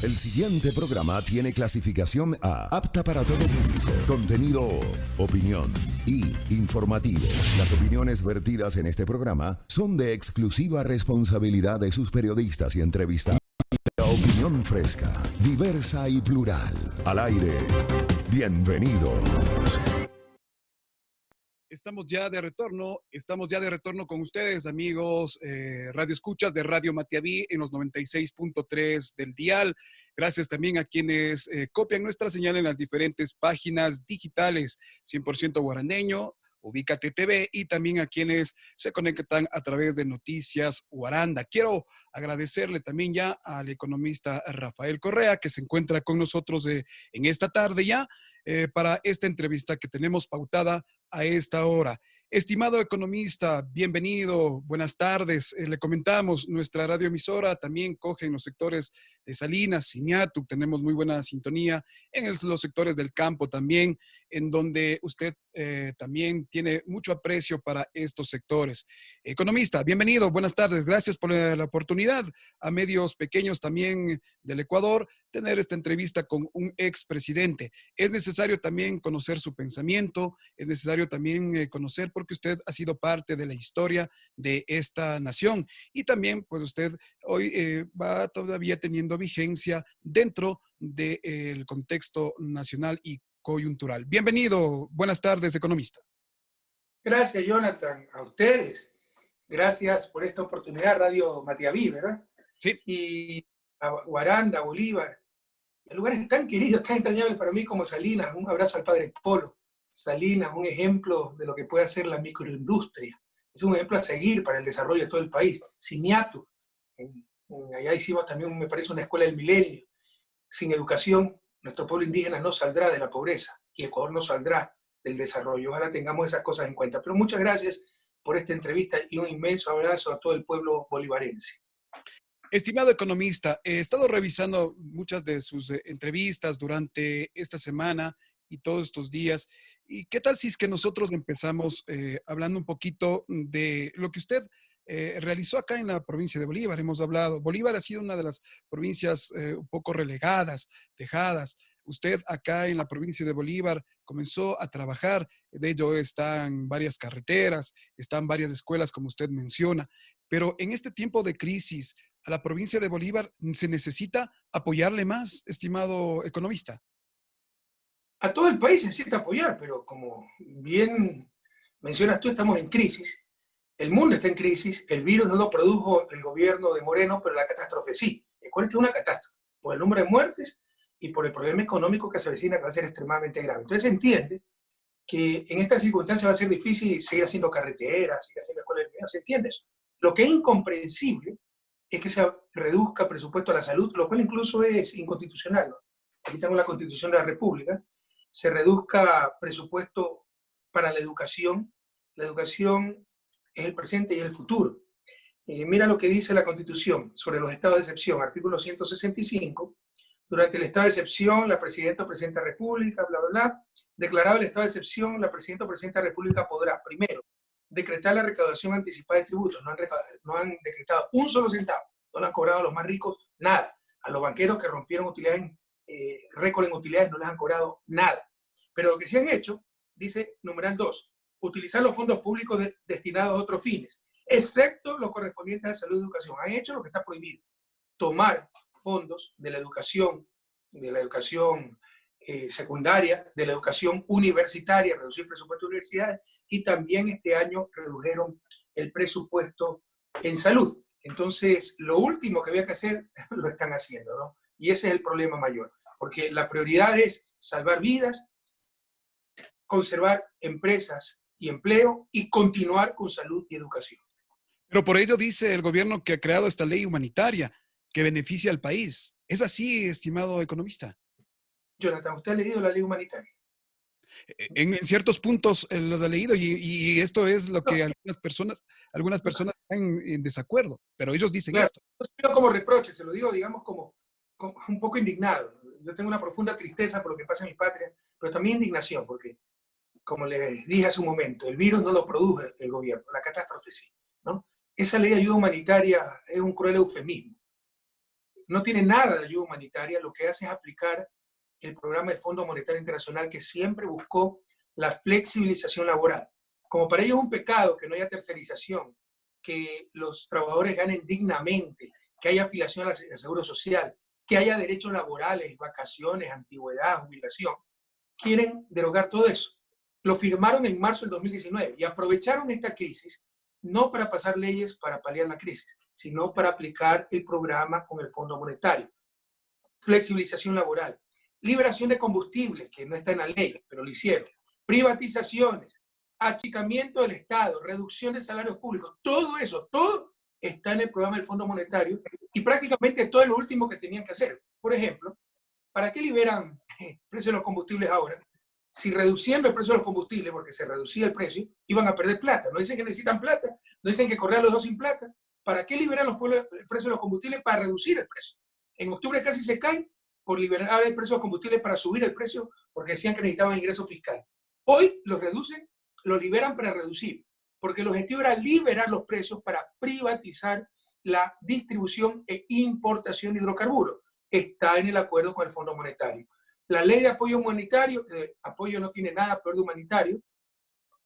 El siguiente programa tiene clasificación A, apta para todo público. Contenido, opinión y informativo. Las opiniones vertidas en este programa son de exclusiva responsabilidad de sus periodistas y entrevistados. La opinión fresca, diversa y plural. Al aire. Bienvenidos. Estamos ya de retorno con ustedes, amigos Radio Escuchas de Radio Matiaví en los 96.3 del dial. Gracias también a quienes copian nuestra señal en las diferentes páginas digitales, 100% guaraneño, Ubícate TV, y también a quienes se conectan a través de Noticias Guaranda. Quiero agradecerle también ya al economista Rafael Correa, que se encuentra con nosotros en esta tarde ya, para esta entrevista que tenemos pautada a esta hora. Estimado economista, bienvenido, buenas tardes. Le comentamos, nuestra radioemisora también coge en los sectores de Salinas, Simiatu, tenemos muy buena sintonía en los sectores del campo también, en donde usted también tiene mucho aprecio para estos sectores. Economista, bienvenido, buenas tardes, gracias por la oportunidad a medios pequeños también del Ecuador tener esta entrevista con un expresidente. Es necesario también conocer su pensamiento, es necesario también conocer porque usted ha sido parte de la historia de esta nación y también pues usted hoy va todavía teniendo vigencia dentro del contexto nacional y coyuntural. Bienvenido, buenas tardes, economista. Gracias, Jonathan, a ustedes. Gracias por esta oportunidad, Radio Matiaví, ¿verdad? Sí. Y a Guaranda, Bolívar, a lugares tan queridos, tan entrañables para mí como Salinas. Un abrazo al padre Polo. Salinas, un ejemplo de lo que puede hacer la microindustria. Es un ejemplo a seguir para el desarrollo de todo el país. Simiatu, allá hicimos también, me parece, una escuela del milenio. Sin educación, nuestro pueblo indígena no saldrá de la pobreza y Ecuador no saldrá del desarrollo. Ojalá tengamos esas cosas en cuenta. Pero muchas gracias por esta entrevista y un inmenso abrazo a todo el pueblo bolivarense. Estimado economista, he estado revisando muchas de sus entrevistas durante esta semana y todos estos días. ¿Y qué tal si es que nosotros empezamos hablando un poquito de lo que usted realizó acá en la provincia de Bolívar? Hemos hablado, Bolívar ha sido una de las provincias un poco relegadas, dejadas. Usted acá en la provincia de Bolívar comenzó a trabajar, de ello están varias carreteras, están varias escuelas, como usted menciona, pero en este tiempo de crisis, a la provincia de Bolívar se necesita apoyarle más, estimado economista. A todo el país se necesita apoyar, pero como bien mencionas tú, estamos en crisis. El mundo está en crisis, el virus no lo produjo el gobierno de Moreno, pero la catástrofe sí. ¿Cuál es una catástrofe? Por el número de muertes y por el problema económico que se avecina, que va a ser extremadamente grave. Entonces se entiende que en estas circunstancias va a ser difícil seguir haciendo carreteras, seguir haciendo escuelas de ¿se entiende eso? Lo que es incomprensible es que se reduzca presupuesto a la salud, lo cual incluso es inconstitucional, ¿no? Aquí tengo la Constitución de la República, se reduzca presupuesto para la educación. La educación es el presente y el futuro. Mira lo que dice la Constitución sobre los estados de excepción, artículo 165. Durante el estado de excepción, la presidenta o presidenta de la República, bla, bla, bla, declarado el estado de excepción, la presidenta o presidenta de la República podrá, primero, decretar la recaudación anticipada de tributos. No han decretado un solo centavo, no le han cobrado a los más ricos nada. A los banqueros que rompieron utilidades, récord en utilidades, no les han cobrado nada. Pero lo que sí han hecho, dice numeral 2, utilizar los fondos públicos destinados a otros fines, excepto los correspondientes a salud y educación. Han hecho lo que está prohibido, tomar fondos de la educación secundaria, de la educación universitaria, reducir el presupuesto de universidades, y también este año redujeron el presupuesto en salud. Entonces, lo último que había que hacer, lo están haciendo, ¿no? Y ese es el problema mayor, porque la prioridad es salvar vidas, conservar empresas y empleo, y continuar con salud y educación. Pero por ello dice el gobierno que ha creado esta ley humanitaria que beneficia al país. ¿Es así, estimado economista? Jonathan, ¿usted ha leído la ley humanitaria? En ciertos puntos los ha leído y esto es lo que algunas personas están en desacuerdo, pero ellos dicen claro, esto. No se lo digo como reproche, se lo digo, digamos, como un poco indignado. Yo tengo una profunda tristeza por lo que pasa en mi patria, pero también indignación, porque, como les dije hace un momento, el virus no lo produjo el gobierno, la catástrofe sí, ¿no? Esa ley de ayuda humanitaria es un cruel eufemismo. no tiene nada de ayuda humanitaria, lo que hace es aplicar el programa del Fondo Monetario Internacional, que siempre buscó la flexibilización laboral. Como para ellos es un pecado que no haya tercerización, que los trabajadores ganen dignamente, que haya afiliación al Seguro Social, que haya derechos laborales, vacaciones, antigüedad, jubilación, quieren derogar todo eso. Lo firmaron en marzo del 2019 y aprovecharon esta crisis no para pasar leyes para paliar la crisis, sino para aplicar el programa con el Fondo Monetario. Flexibilización laboral, liberación de combustibles, que no está en la ley, pero lo hicieron, privatizaciones, achicamiento del Estado, reducción de salarios públicos, todo eso, todo está en el programa del Fondo Monetario y prácticamente todo es lo último que tenían que hacer. Por ejemplo, ¿para qué liberan el precio de los combustibles ahora? Si reduciendo el precio de los combustibles, porque se reducía el precio, iban a perder plata. No dicen que necesitan plata, no dicen que Correa los dejó sin plata. ¿Para qué liberan el precio de los combustibles? Para reducir el precio. En octubre casi se caen por liberar el precio de los combustibles para subir el precio, porque decían que necesitaban ingreso fiscal. Hoy los reducen, los liberan para reducir, porque el objetivo era liberar los precios para privatizar la distribución e importación de hidrocarburos. Está en el acuerdo con el Fondo Monetario. La ley de apoyo humanitario, apoyo no tiene nada peor de humanitario.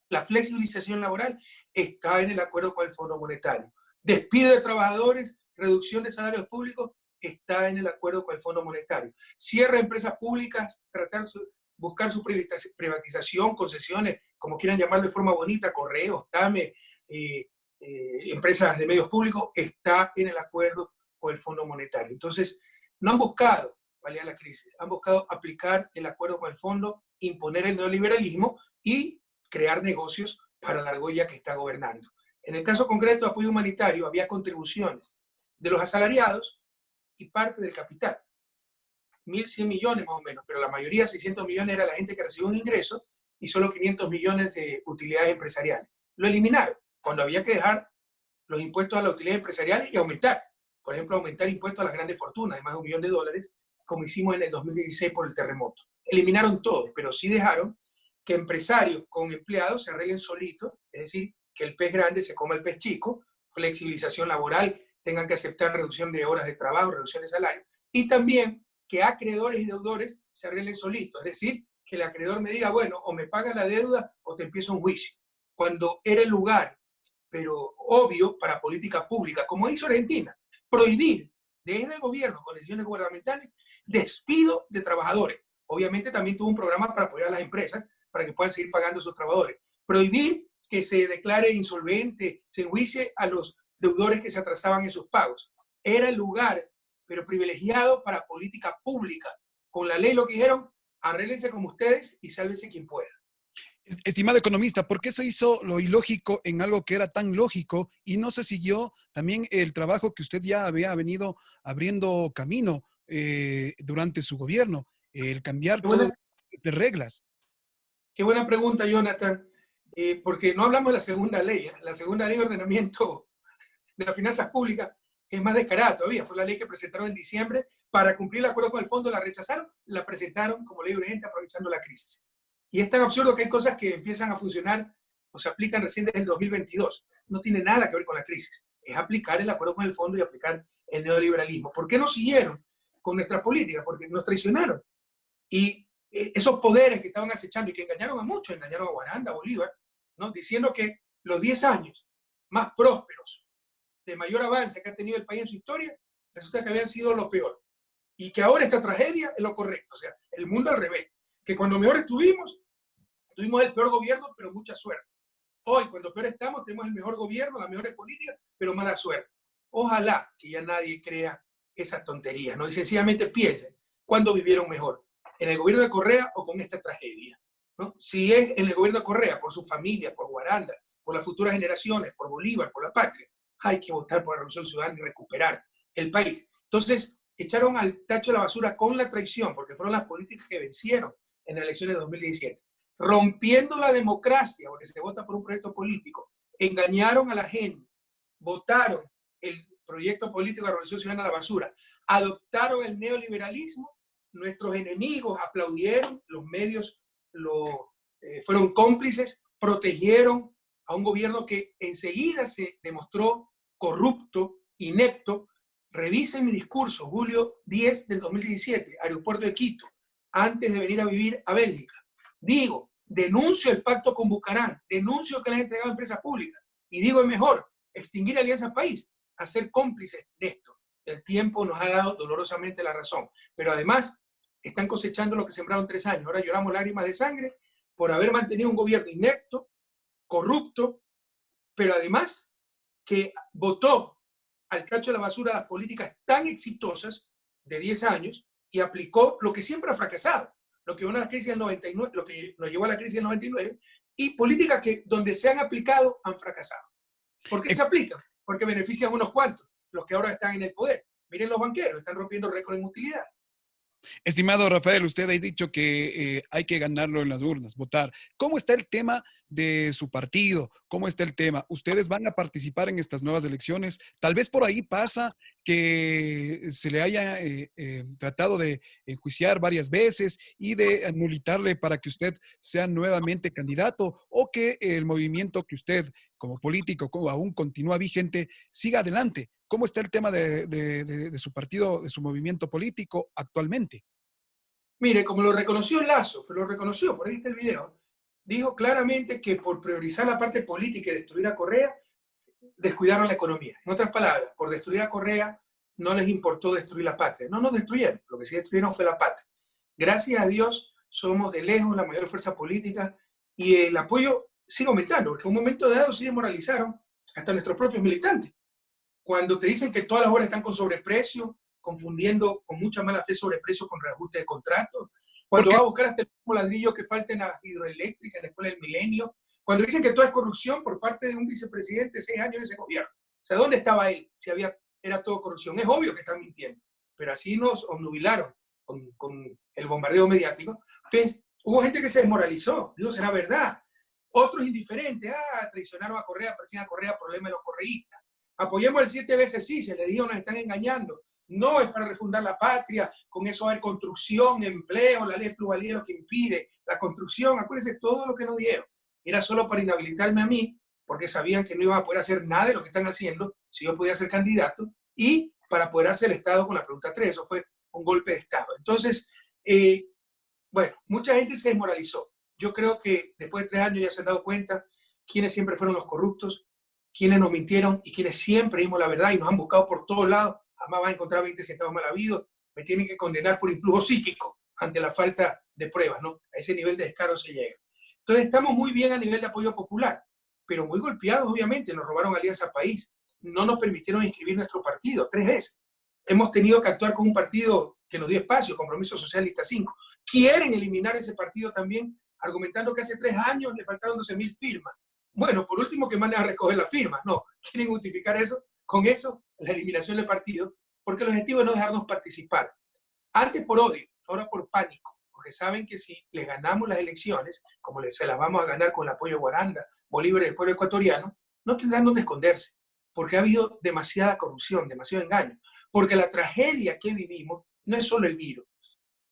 La flexibilización laboral está en el acuerdo con el Fondo Monetario. Despido de trabajadores, reducción de salarios públicos, está en el acuerdo con el Fondo Monetario. Cierre de empresas públicas, buscar su privatización, concesiones, como quieran llamarlo de forma bonita, correos, TAME, empresas de medios públicos, está en el acuerdo con el Fondo Monetario. Entonces, no han buscado paliar la crisis, han buscado aplicar el acuerdo con el fondo, imponer el neoliberalismo y crear negocios para la argolla que está gobernando. En el caso concreto de apoyo humanitario, había contribuciones de los asalariados y parte del capital. 1.100 millones más o menos, pero la mayoría, 600 millones, era la gente que recibió un ingreso y solo 500 millones de utilidades empresariales. Lo eliminaron cuando había que dejar los impuestos a las utilidades empresariales y aumentar. Por ejemplo, aumentar impuestos a las grandes fortunas de más de $1 millón, como hicimos en el 2016 por el terremoto. Eliminaron todo, pero sí dejaron que empresarios con empleados se arreglen solitos, es decir, que el pez grande se coma el pez chico, flexibilización laboral, tengan que aceptar reducción de horas de trabajo, reducción de salario, y también que acreedores y deudores se arreglen solitos, es decir, que el acreedor me diga, bueno, o me paga la deuda o te empiezo un juicio. Cuando era el lugar, pero obvio, para política pública, como hizo Argentina, prohibir desde el gobierno, con decisiones gubernamentales, despido de trabajadores. Obviamente también tuvo un programa para apoyar a las empresas para que puedan seguir pagando a sus trabajadores. Prohibir que se declare insolvente, se enjuicie a los deudores que se atrasaban en sus pagos. Era el lugar, pero privilegiado para política pública. Con la ley lo que dijeron, arréglense como ustedes y sálvese quien pueda. Estimado economista, ¿por qué se hizo lo ilógico en algo que era tan lógico y no se siguió también el trabajo que usted ya había venido abriendo camino durante su gobierno, el cambiar todo de reglas? Qué buena pregunta, Jonathan, porque no hablamos de la segunda ley. La segunda ley de ordenamiento de las finanzas públicas es más descarada todavía. Fue la ley que presentaron en diciembre para cumplir el acuerdo con el fondo, la rechazaron, la presentaron como ley urgente aprovechando la crisis. Y es tan absurdo que hay cosas que empiezan a funcionar o se aplican recién desde el 2022. No tiene nada que ver con la crisis. Es aplicar el acuerdo con el fondo y aplicar el neoliberalismo. ¿Por qué no siguieron con nuestra política? Porque nos traicionaron. Y esos poderes que estaban acechando y que engañaron a muchos, engañaron a Guaranda, a Bolívar, ¿no? Diciendo que los 10 años más prósperos, de mayor avance que ha tenido el país en su historia, resulta que habían sido lo peor. Y que ahora esta tragedia es lo correcto. O sea, el mundo al revés. Que cuando mejor tuvimos el peor gobierno, pero mucha suerte. Hoy, cuando peor estamos, tenemos el mejor gobierno, las mejores políticas, pero mala suerte. Ojalá que ya nadie crea esas tonterías, ¿no? Y sencillamente piensen, ¿cuándo vivieron mejor? ¿En el gobierno de Correa o con esta tragedia? ¿No? Si es en el gobierno de Correa, por su familia, por Guaranda, por las futuras generaciones, por Bolívar, por la patria, hay que votar por la Revolución Ciudadana y recuperar el país. Entonces, echaron al tacho de la basura con la traición, porque fueron las políticas que vencieron en las elecciones de 2017. Rompiendo la democracia, porque se vota por un proyecto político, engañaron a la gente, votaron el proyecto político de la Revolución Ciudadana a la basura, adoptaron el neoliberalismo, nuestros enemigos aplaudieron, los medios fueron cómplices, protegieron a un gobierno que enseguida se demostró corrupto, inepto, Revisen mi discurso, julio 10 del 2017, aeropuerto de Quito, antes de venir a vivir a Bélgica. Digo, denuncio el pacto con Bucarán, denuncio que le han entregado a empresas públicas, y digo, es mejor extinguir Alianza País, a ser cómplices de esto. El tiempo nos ha dado dolorosamente la razón, pero además están cosechando lo que sembraron 3 años. Ahora lloramos lágrimas de sangre por haber mantenido un gobierno inepto, corrupto, pero además que votó al tacho de la basura las políticas tan exitosas de 10 años y aplicó lo que siempre ha fracasado, lo que llevó a la crisis del 99, lo que nos llevó a la crisis del 99, y políticas que donde se han aplicado han fracasado. ¿Por qué se aplican? Porque benefician a unos cuantos, los que ahora están en el poder. Miren los banqueros, están rompiendo récord en utilidad. Estimado Rafael, usted ha dicho que hay que ganarlo en las urnas, votar. ¿Cómo está el tema de su partido? ¿Cómo está el tema? ¿Ustedes van a participar en estas nuevas elecciones? Tal vez por ahí pasa que se le haya tratado de enjuiciar varias veces y de anulitarle para que usted sea nuevamente candidato, o que el movimiento que usted como político aún continúa vigente siga adelante. ¿Cómo está el tema de su partido, de su movimiento político actualmente? Mire, como lo reconoció Lazo, pero lo reconoció, por ahí está el video, dijo claramente que por priorizar la parte política y destruir a Correa, descuidaron la economía. En otras palabras, por destruir a Correa no les importó destruir la patria. No nos destruyeron, lo que sí destruyeron fue la patria. Gracias a Dios somos de lejos la mayor fuerza política y el apoyo sigue aumentando, porque en un momento dado sí desmoralizaron hasta nuestros propios militantes. Cuando te dicen que todas las obras están con sobreprecio, confundiendo con mucha mala fe sobreprecio con reajuste de contrato, cuando va a buscar hasta el mismo ladrillo que falta en la hidroeléctrica, en la Escuela del Milenio, cuando dicen que todo es corrupción por parte de un vicepresidente de 6 años de ese gobierno. O sea, ¿dónde estaba él si era todo corrupción? Es obvio que están mintiendo, pero así nos obnubilaron con el bombardeo mediático. Entonces, hubo gente que se desmoralizó, digo, será verdad. Otros indiferentes, traicionaron a Correa, persiguen a Correa, problema de los correístas. Apoyemos el 7 veces sí, se les dijo, nos están engañando. No es para refundar la patria, con eso va a haber construcción, empleo, la ley de pluralidad lo que impide, la construcción, acuérdense todo lo que nos dieron. Era solo para inhabilitarme a mí, porque sabían que no iban a poder hacer nada de lo que están haciendo si yo podía ser candidato, y para apoderarse del Estado con la pregunta 3, eso fue un golpe de Estado. Entonces, bueno, mucha gente se desmoralizó. Yo creo que después de 3 años ya se han dado cuenta quiénes siempre fueron los corruptos, quiénes nos mintieron y quienes siempre dimos la verdad y nos han buscado por todos lados. Jamás van a encontrar 20 centavos mal habidos. Me tienen que condenar por influjo psíquico ante la falta de pruebas, ¿no? A ese nivel de descaro se llega. Entonces estamos muy bien a nivel de apoyo popular, pero muy golpeados, obviamente. Nos robaron Alianza País, no nos permitieron inscribir nuestro partido 3 veces. Hemos tenido que actuar con un partido que nos dio espacio, Compromiso Socialista 5. Quieren eliminar ese partido también, argumentando que hace 3 años le faltaron 12.000 firmas. Bueno, por último, que manden a recoger las firmas. No, quieren justificar eso, con eso, la eliminación del partido, porque el objetivo es no dejarnos participar. Antes por odio, ahora por pánico, porque saben que si les ganamos las elecciones, como se las vamos a ganar con el apoyo de Guaranda, Bolívar y el pueblo ecuatoriano, no tendrán dónde esconderse, porque ha habido demasiada corrupción, demasiado engaño, porque la tragedia que vivimos no es solo el virus,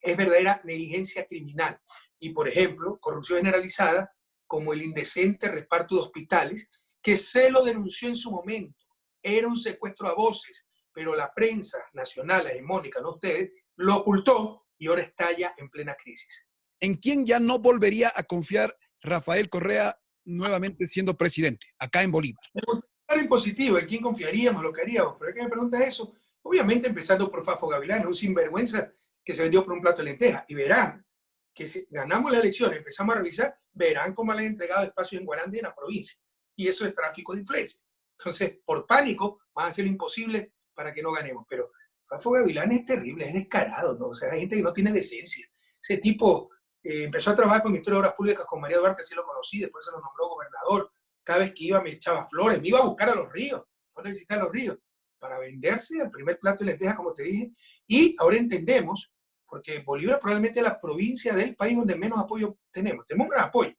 es verdadera negligencia criminal. Y, por ejemplo, corrupción generalizada, como el indecente reparto de hospitales, que se lo denunció en su momento. Era un secuestro a voces, pero la prensa nacional, la hegemónica, no ustedes, lo ocultó y ahora estalla en plena crisis. ¿En quién ya no volvería a confiar Rafael Correa nuevamente siendo presidente, acá en Bolívar? Me gustaría en positivo, ¿en quién confiaríamos, lo que haríamos? Pero es que me preguntas eso. Obviamente empezando por Fafo Gavilán, un sinvergüenza que se vendió por un plato de lentejas. Y verán que si ganamos la elección, empezamos a revisar, verán cómo le han entregado espacio en Guaranda y en la provincia. Y eso es tráfico de influencia. Entonces, por pánico, van a hacer lo imposible para que no ganemos. Pero Fafo Gavilán es terrible, es descarado, ¿no? O sea, hay gente que no tiene decencia. Ese tipo empezó a trabajar con el Ministerio de Obras Públicas con María Duarte, así lo conocí, después se lo nombró gobernador. Cada vez que iba me echaba flores, me iba a buscar a los ríos, no necesitaba los ríos, para venderse al primer plato de lentejas, como te dije. Y ahora entendemos, porque Bolívar probablemente es la provincia del país donde menos apoyo tenemos. Tenemos un gran apoyo,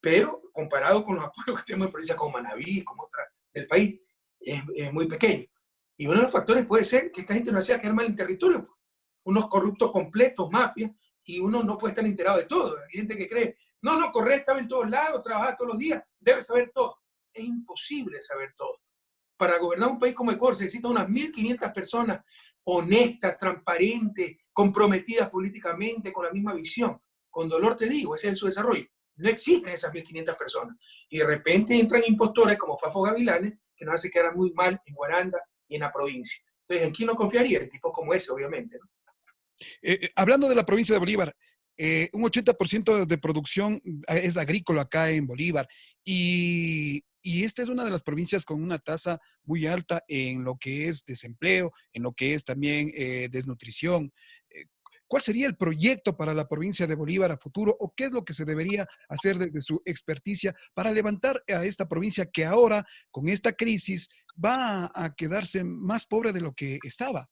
pero comparado con los apoyos que tenemos en provincias como Manabí, como otras del país, es muy pequeño. Y uno de los factores puede ser que esta gente no hacía quedar mal en el territorio. Unos corruptos completos, mafias, y uno no puede estar enterado de todo. Hay gente que cree, no, Correa estaba en todos lados, trabajaba todos los días, debe saber todo. Es imposible saber todo. para gobernar un país como Ecuador se necesitan unas 1.500 personas honestas, transparentes, comprometidas políticamente, con la misma visión. Con dolor te digo, ese es su desarrollo. No existen esas 1.500 personas. Y de repente entran impostores como Fafo Gavilanes, que nos hace quedar muy mal en Guaranda y en la provincia. Entonces, ¿en quién no confiaría? En tipos como ese, obviamente, ¿no? Hablando de la provincia de Bolívar, un 80% de producción es agrícola acá en Bolívar y esta es una de las provincias con una tasa muy alta en lo que es desempleo, en lo que es también desnutrición. Eh, ¿Cuál sería el proyecto para la provincia de Bolívar a futuro o qué es lo que se debería hacer desde su experticia para levantar a esta provincia que ahora, con esta crisis, va a quedarse más pobre de lo que estaba?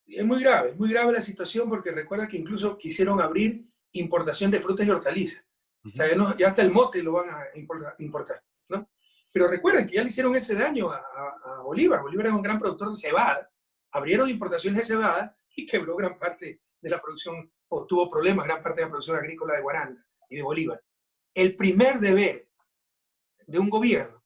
Es muy grave la situación porque recuerda que incluso quisieron abrir importación de frutas y hortalizas. O sea, ya hasta el mote lo van a importar, ¿no? Pero recuerden que ya le hicieron ese daño a Bolívar. Bolívar es un gran productor de cebada. Abrieron importaciones de cebada y quebró gran parte de la producción, o tuvo problemas gran parte de la producción agrícola de Guaranda y de Bolívar. El primer deber de un gobierno,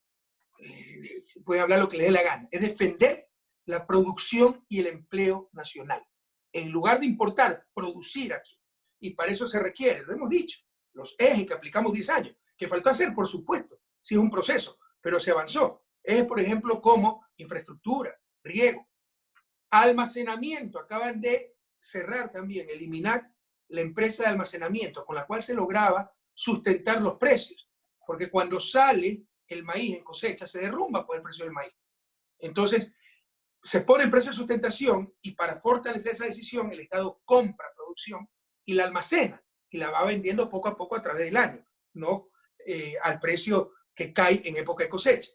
puede hablar lo que le dé la gana, es defender la producción y el empleo nacional. En lugar de importar, producir aquí. Y para eso se requiere, lo hemos dicho, los ejes que aplicamos 10 años, que faltó hacer, por supuesto, sí es un proceso, pero se avanzó. Ejes, por ejemplo, como infraestructura, riego, almacenamiento. Acaban de cerrar también, eliminar la empresa de almacenamiento con la cual se lograba sustentar los precios, porque cuando sale el maíz en cosecha se derrumba por el precio del maíz. Entonces, se pone el precio de sustentación y para fortalecer esa decisión el Estado compra producción y la almacena y la va vendiendo poco a poco a través del año, no al precio que cae en época de cosecha.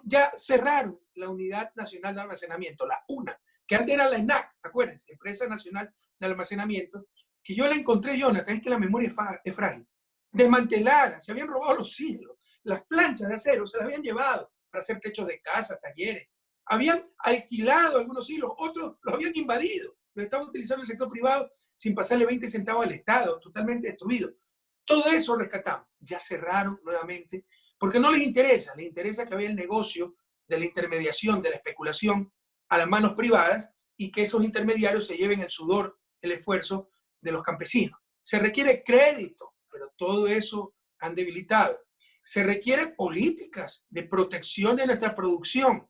Ya cerraron la Unidad Nacional de Almacenamiento, la UNA, que antes era la ENAC, acuérdense, Empresa Nacional de Almacenamiento, que yo la encontré, Jonathan, es que la memoria es frágil. Desmantelada, se habían robado los hilos, las planchas de acero se las habían llevado para hacer techos de casa, talleres. Habían alquilado algunos hilos, otros los habían invadido, los estaban utilizando el sector privado sin pasarle 20 centavos al Estado, totalmente destruido. Todo eso rescatamos. Ya cerraron nuevamente, porque no les interesa que había el negocio de la intermediación, de la especulación a las manos privadas y que esos intermediarios se lleven el sudor, el esfuerzo de los campesinos. Se requiere crédito, pero todo eso han debilitado. Se requieren políticas de protección de nuestra producción.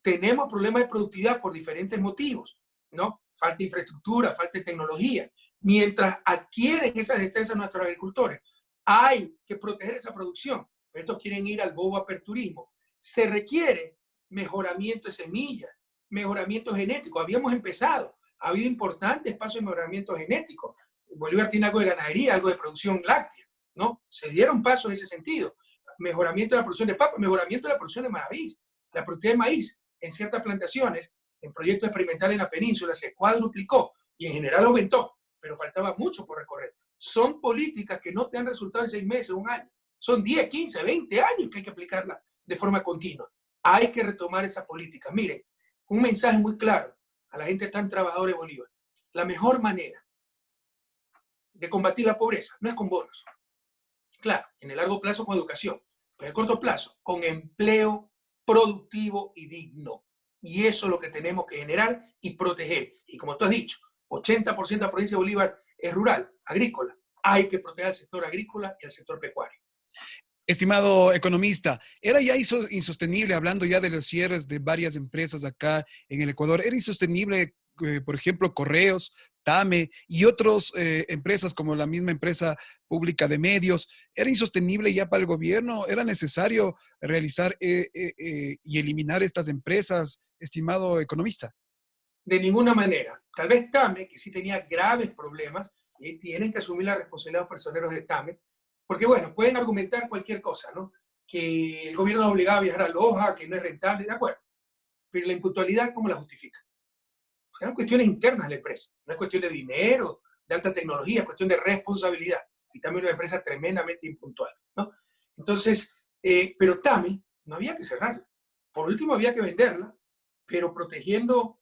Tenemos problemas de productividad por diferentes motivos, ¿no? Falta de infraestructura, falta de tecnología. Mientras adquieren esas destrezas nuestros agricultores, hay que proteger esa producción. Pero estos quieren ir al bobo aperturismo. Se requiere mejoramiento de semillas, mejoramiento genético. Habíamos empezado, ha habido importantes pasos de mejoramiento genético. Bolívar tiene algo de ganadería, algo de producción láctea, ¿no? Se dieron pasos en ese sentido. Mejoramiento de la producción de papa, mejoramiento de la producción de maíz. La productividad de maíz en ciertas plantaciones, en proyectos experimentales en la península, se cuadruplicó y en general aumentó, pero faltaba mucho por recorrer. Son políticas que no te han resultado en 6 meses, un año. Son 10, 15, 20 años que hay que aplicarlas de forma continua. Hay que retomar esa política. Miren, un mensaje muy claro a la gente tan trabajadora de Bolívar. La mejor manera de combatir la pobreza no es con bonos. Claro, en el largo plazo con educación, pero en el corto plazo con empleo productivo y digno. Y eso es lo que tenemos que generar y proteger. Y como tú has dicho, 80% de la provincia de Bolívar es rural, agrícola. Hay que proteger al sector agrícola y al sector pecuario. Estimado economista, era ya insostenible, hablando ya de los cierres de varias empresas acá en el Ecuador, era insostenible, por ejemplo, Correos, TAME y otras empresas como la misma empresa pública de medios, era insostenible ya para el gobierno, era necesario realizar y eliminar estas empresas, estimado economista. De ninguna manera. Tal vez TAME, que sí tenía graves problemas, y tienen que asumir la responsabilidad de los personeros de TAME, porque bueno, pueden argumentar cualquier cosa, ¿no? Que el gobierno nos obligaba a viajar a Loja, que no es rentable, de acuerdo. Pero la impuntualidad, ¿cómo la justifica? Eran cuestiones internas de la empresa, no es cuestión de dinero, de alta tecnología, es cuestión de responsabilidad. Y también una empresa tremendamente impuntual, ¿no? Entonces, pero TAME no había que cerrarla. Por último, había que venderla, pero protegiendo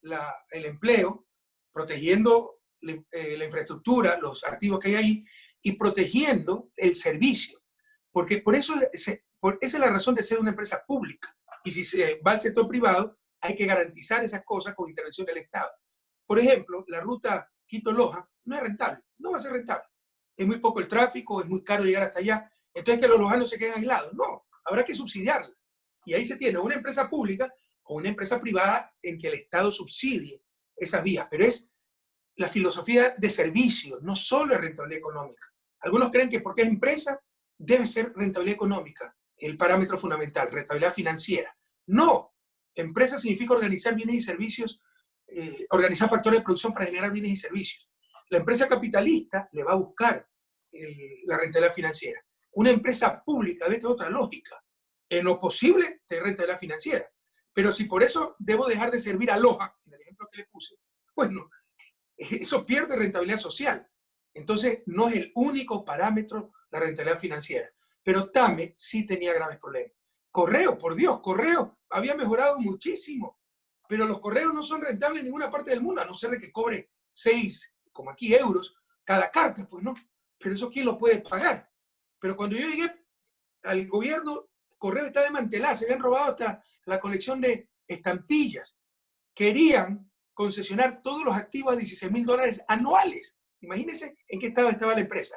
el empleo, protegiendo la infraestructura, los activos que hay ahí, y protegiendo el servicio. Porque esa es la razón de ser una empresa pública Y si se va al sector privado, hay que garantizar esas cosas con intervención del Estado. Por ejemplo, la ruta Quito-Loja no es rentable, no va a ser rentable. Es muy poco el tráfico, es muy caro llegar hasta allá. Entonces, que los lojanos se queden aislados. No, habrá que subsidiarla. Y ahí se tiene una empresa pública o una empresa privada en que el Estado subsidie esas vías. Pero es la filosofía de servicio, no solo es rentabilidad económica. Algunos creen que porque es empresa debe ser rentabilidad económica, el parámetro fundamental, rentabilidad financiera. No, empresa significa organizar bienes y servicios, organizar factores de producción para generar bienes y servicios. La empresa capitalista le va a buscar la rentabilidad financiera. Una empresa pública vete otra lógica. En lo posible de rentabilidad financiera. Pero si por eso debo dejar de servir a Loja, en el ejemplo que le puse, pues no, eso pierde rentabilidad social. Entonces, no es el único parámetro la rentabilidad financiera. Pero TAME sí tenía graves problemas. Correo, por Dios, Correo había mejorado muchísimo, pero los correos no son rentables en ninguna parte del mundo, a no ser de que cobre 6, como aquí, euros cada carta, pues no. Pero eso, ¿quién lo puede pagar? Pero cuando yo llegué al gobierno, Correo estaba desmantelado, se habían robado hasta la colección de estampillas. Querían concesionar todos los activos a $16,000 anuales. Imagínense en qué estado estaba la empresa.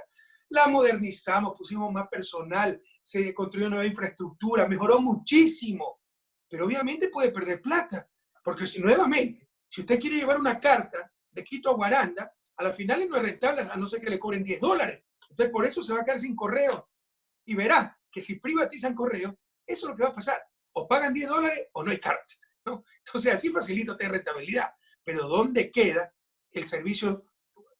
La modernizamos, pusimos más personal, se construyó nueva infraestructura, mejoró muchísimo. Pero obviamente puede perder plata, porque si nuevamente, si usted quiere llevar una carta de Quito a Guaranda, a la final no es rentable, a no ser que le cobren $10. Entonces por eso se va a quedar sin correo. Y verá que si privatizan correo, eso es lo que va a pasar. O pagan $10 o no hay cartas, ¿no? Entonces así facilita tener rentabilidad. Pero ¿dónde queda el servicio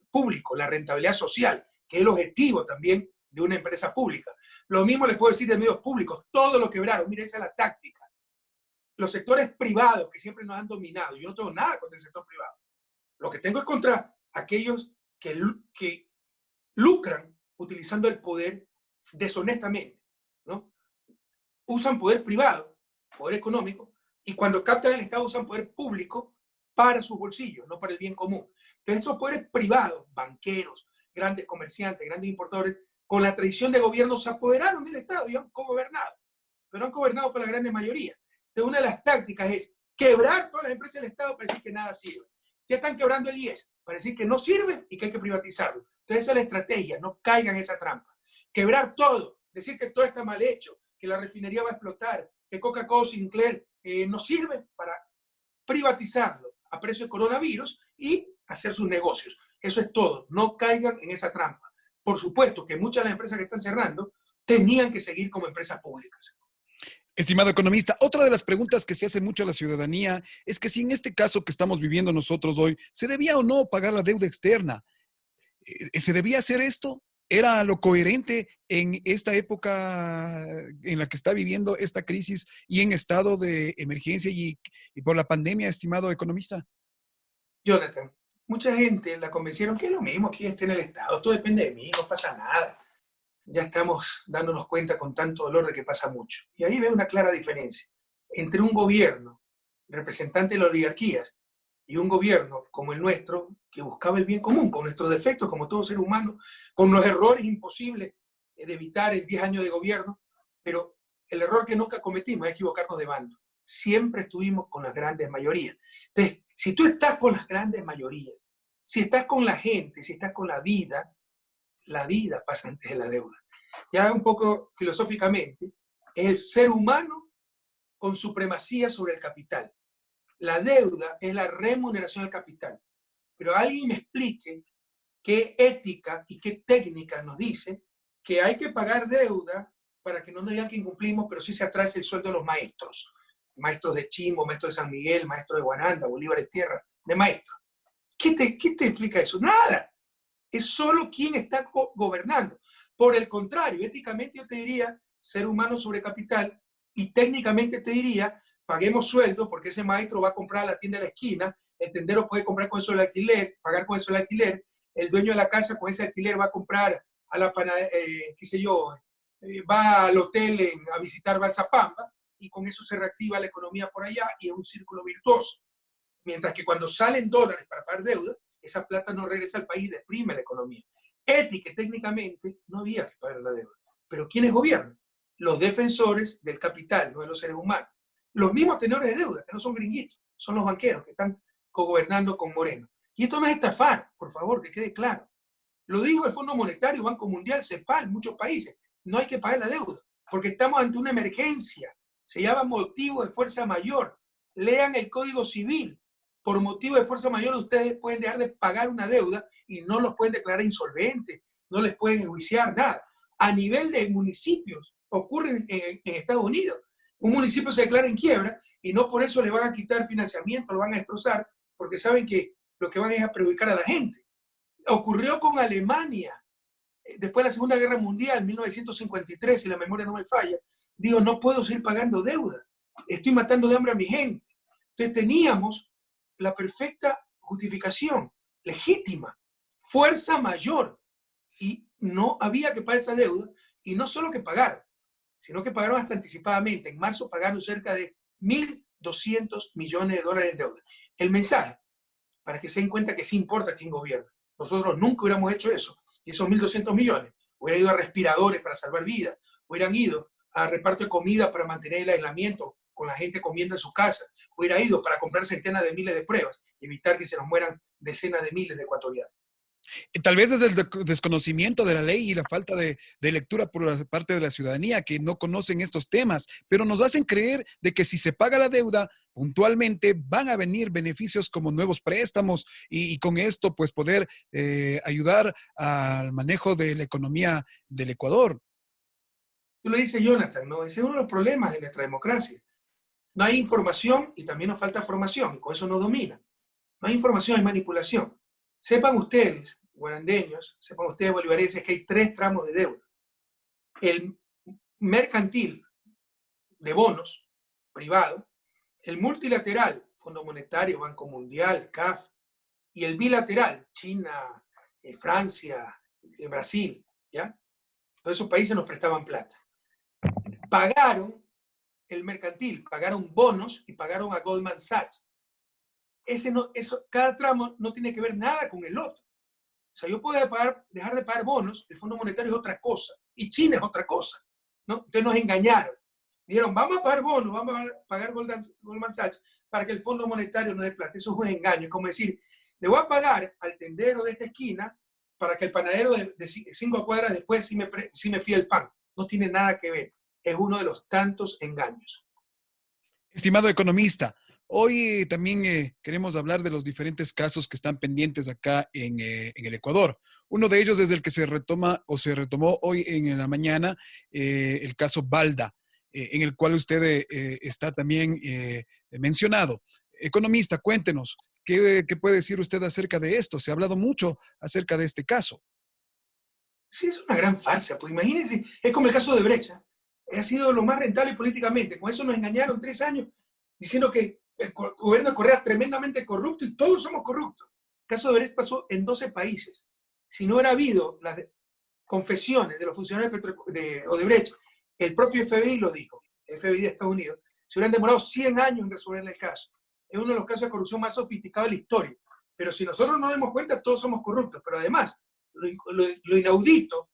público, la rentabilidad social, que es el objetivo también de una empresa pública? Lo mismo les puedo decir de medios públicos, todo lo quebraron. Mira, esa es la táctica. Los sectores privados que siempre nos han dominado, yo no tengo nada contra el sector privado. Lo que tengo es contra aquellos que lucran utilizando el poder deshonestamente, ¿no? Usan poder privado, poder económico, y cuando captan el Estado usan poder público para sus bolsillos, no para el bien común. Entonces esos poderes privados, banqueros, grandes comerciantes, grandes importadores, con la tradición de gobierno se apoderaron del Estado y han cogobernado, pero han gobernado por la grande mayoría. Entonces una de las tácticas es quebrar todas las empresas del Estado para decir que nada sirve. Ya están quebrando el IES para decir que no sirve y que hay que privatizarlo. Entonces esa es la estrategia, no caigan en esa trampa. Quebrar todo, decir que todo está mal hecho, que la refinería va a explotar, que Coca-Cola Sinclair no sirve, para privatizarlo a precio de coronavirus y hacer sus negocios. Eso es todo, no caigan en esa trampa. Por supuesto que muchas de las empresas que están cerrando tenían que seguir como empresas públicas. Estimado economista, otra de las preguntas que se hace mucho a la ciudadanía es que si en este caso que estamos viviendo nosotros hoy, ¿se debía o no pagar la deuda externa? ¿Se debía hacer esto? ¿Era lo coherente en esta época en la que está viviendo esta crisis y en estado de emergencia y por la pandemia, estimado economista? Jonathan, mucha gente la convencieron que es lo mismo, que esté en el Estado, todo depende de mí, no pasa nada. Ya estamos dándonos cuenta con tanto dolor de que pasa mucho. Y ahí veo una clara diferencia entre un gobierno representante de las oligarquías y un gobierno como el nuestro, que buscaba el bien común, con nuestros defectos, como todo ser humano, con los errores imposibles de evitar en 10 años de gobierno, pero el error que nunca cometimos es equivocarnos de bando. Siempre estuvimos con las grandes mayorías. Entonces, si tú estás con las grandes mayorías, si estás con la gente, si estás con la vida pasa antes de la deuda. Ya un poco filosóficamente, es el ser humano con supremacía sobre el capital. La deuda es la remuneración del capital. Pero alguien me explique qué ética y qué técnica nos dice que hay que pagar deuda para que no nos digan que incumplimos, pero sí se atrase el sueldo de los maestros. Maestros de Chimbo, maestros de San Miguel, maestros de Guananda, Bolívar de Tierra, de maestros. ¿Qué te explica eso? Nada. Es solo quien está gobernando. Por el contrario, éticamente yo te diría ser humano sobre capital, y técnicamente te diría paguemos sueldo porque ese maestro va a comprar a la tienda de la esquina, el tendero puede comprar con eso el alquiler, pagar con eso el alquiler, el dueño de la casa con ese alquiler va a comprar a la qué sé yo, va al hotel a visitar Balsapamba y con eso se reactiva la economía por allá y es un círculo virtuoso. Mientras que cuando salen dólares para pagar deuda, esa plata no regresa al país y deprime la economía. Ética y técnicamente no había que pagar la deuda. Pero ¿quiénes gobiernan? Los defensores del capital, no de los seres humanos. los mismos tenedores de deuda, que no son gringuitos, son los banqueros que están cogobernando con Moreno. Y esto no es estafar, por favor, que quede claro. Lo dijo el Fondo Monetario, Banco Mundial, CEPAL, muchos países. No hay que pagar la deuda, porque estamos ante una emergencia. Se llama motivo de fuerza mayor. Lean el Código Civil. Por motivo de fuerza mayor ustedes pueden dejar de pagar una deuda y no los pueden declarar insolventes, no les pueden enjuiciar nada. A nivel de municipios, ocurre en Estados Unidos. Un municipio se declara en quiebra y no por eso le van a quitar financiamiento, lo van a destrozar, porque saben que lo que van es a perjudicar a la gente. Ocurrió con Alemania, después de la Segunda Guerra Mundial, 1953, si la memoria no me falla, dijo, no puedo seguir pagando deuda, estoy matando de hambre a mi gente. Entonces teníamos la perfecta justificación, legítima, fuerza mayor, y no había que pagar esa deuda, y no solo que pagar, sino que pagaron hasta anticipadamente. En marzo pagaron cerca de 1.200 millones de dólares en deuda. El mensaje, para que se den cuenta que sí importa quién gobierna. Nosotros nunca hubiéramos hecho eso. Y esos 1.200 millones hubieran ido a respiradores para salvar vidas, hubieran ido a reparto de comida para mantener el aislamiento con la gente comiendo en su casa, hubiera ido para comprar centenas de miles de pruebas y evitar que se nos mueran decenas de miles de ecuatorianos. Tal vez desde el desconocimiento de la ley y la falta de lectura por la parte de la ciudadanía que no conocen estos temas, pero nos hacen creer de que si se paga la deuda, puntualmente van a venir beneficios como nuevos préstamos y con esto pues poder ayudar al manejo de la economía del Ecuador. Tú lo dices, Jonathan, ¿no? Ese es uno de los problemas de nuestra democracia. No hay información y también nos falta formación, y con eso nos domina. No hay información, hay manipulación. Sepan ustedes, guarandeños, sepan ustedes, bolivarenses, que hay 3 tramos de deuda. El mercantil de bonos privado, el multilateral, Fondo Monetario, Banco Mundial, CAF, y el bilateral, China, Francia, Brasil, ¿ya? Todos esos países nos prestaban plata. Pagaron el mercantil, pagaron bonos y pagaron a Goldman Sachs. Cada tramo no tiene que ver nada con el otro. O sea, yo puedo dejar de pagar bonos, el Fondo Monetario es otra cosa, y China es otra cosa, ¿no? Entonces nos engañaron. Dijeron, vamos a pagar bonos, vamos a pagar Goldman Sachs para que el Fondo Monetario nos dé plata. Eso es un engaño. Es como decir, le voy a pagar al tendero de esta esquina para que el panadero de 5 cuadras después sí me fíe el pan. No tiene nada que ver. Es uno de los tantos engaños. Estimado economista, hoy también queremos hablar de los diferentes casos que están pendientes acá en el Ecuador. Uno de ellos es el que se retomó hoy en la mañana, el caso Balda, en el cual usted está también mencionado. Economista, cuéntenos, ¿qué puede decir usted acerca de esto? Se ha hablado mucho acerca de este caso. Sí, es una gran farsa. Pues imagínense, es como el caso de Brecha. Ha sido lo más rentable políticamente. Con eso nos engañaron 3 años diciendo que el gobierno de Correa es tremendamente corrupto y todos somos corruptos. El caso de Brecht pasó en 12 países. Si no hubiera habido las confesiones de los funcionarios de Odebrecht, el propio FBI lo dijo, el FBI de Estados Unidos, se hubieran demorado 100 años en resolver el caso. Es uno de los casos de corrupción más sofisticados de la historia. Pero si nosotros no nos damos cuenta, todos somos corruptos. Pero además, lo inaudito,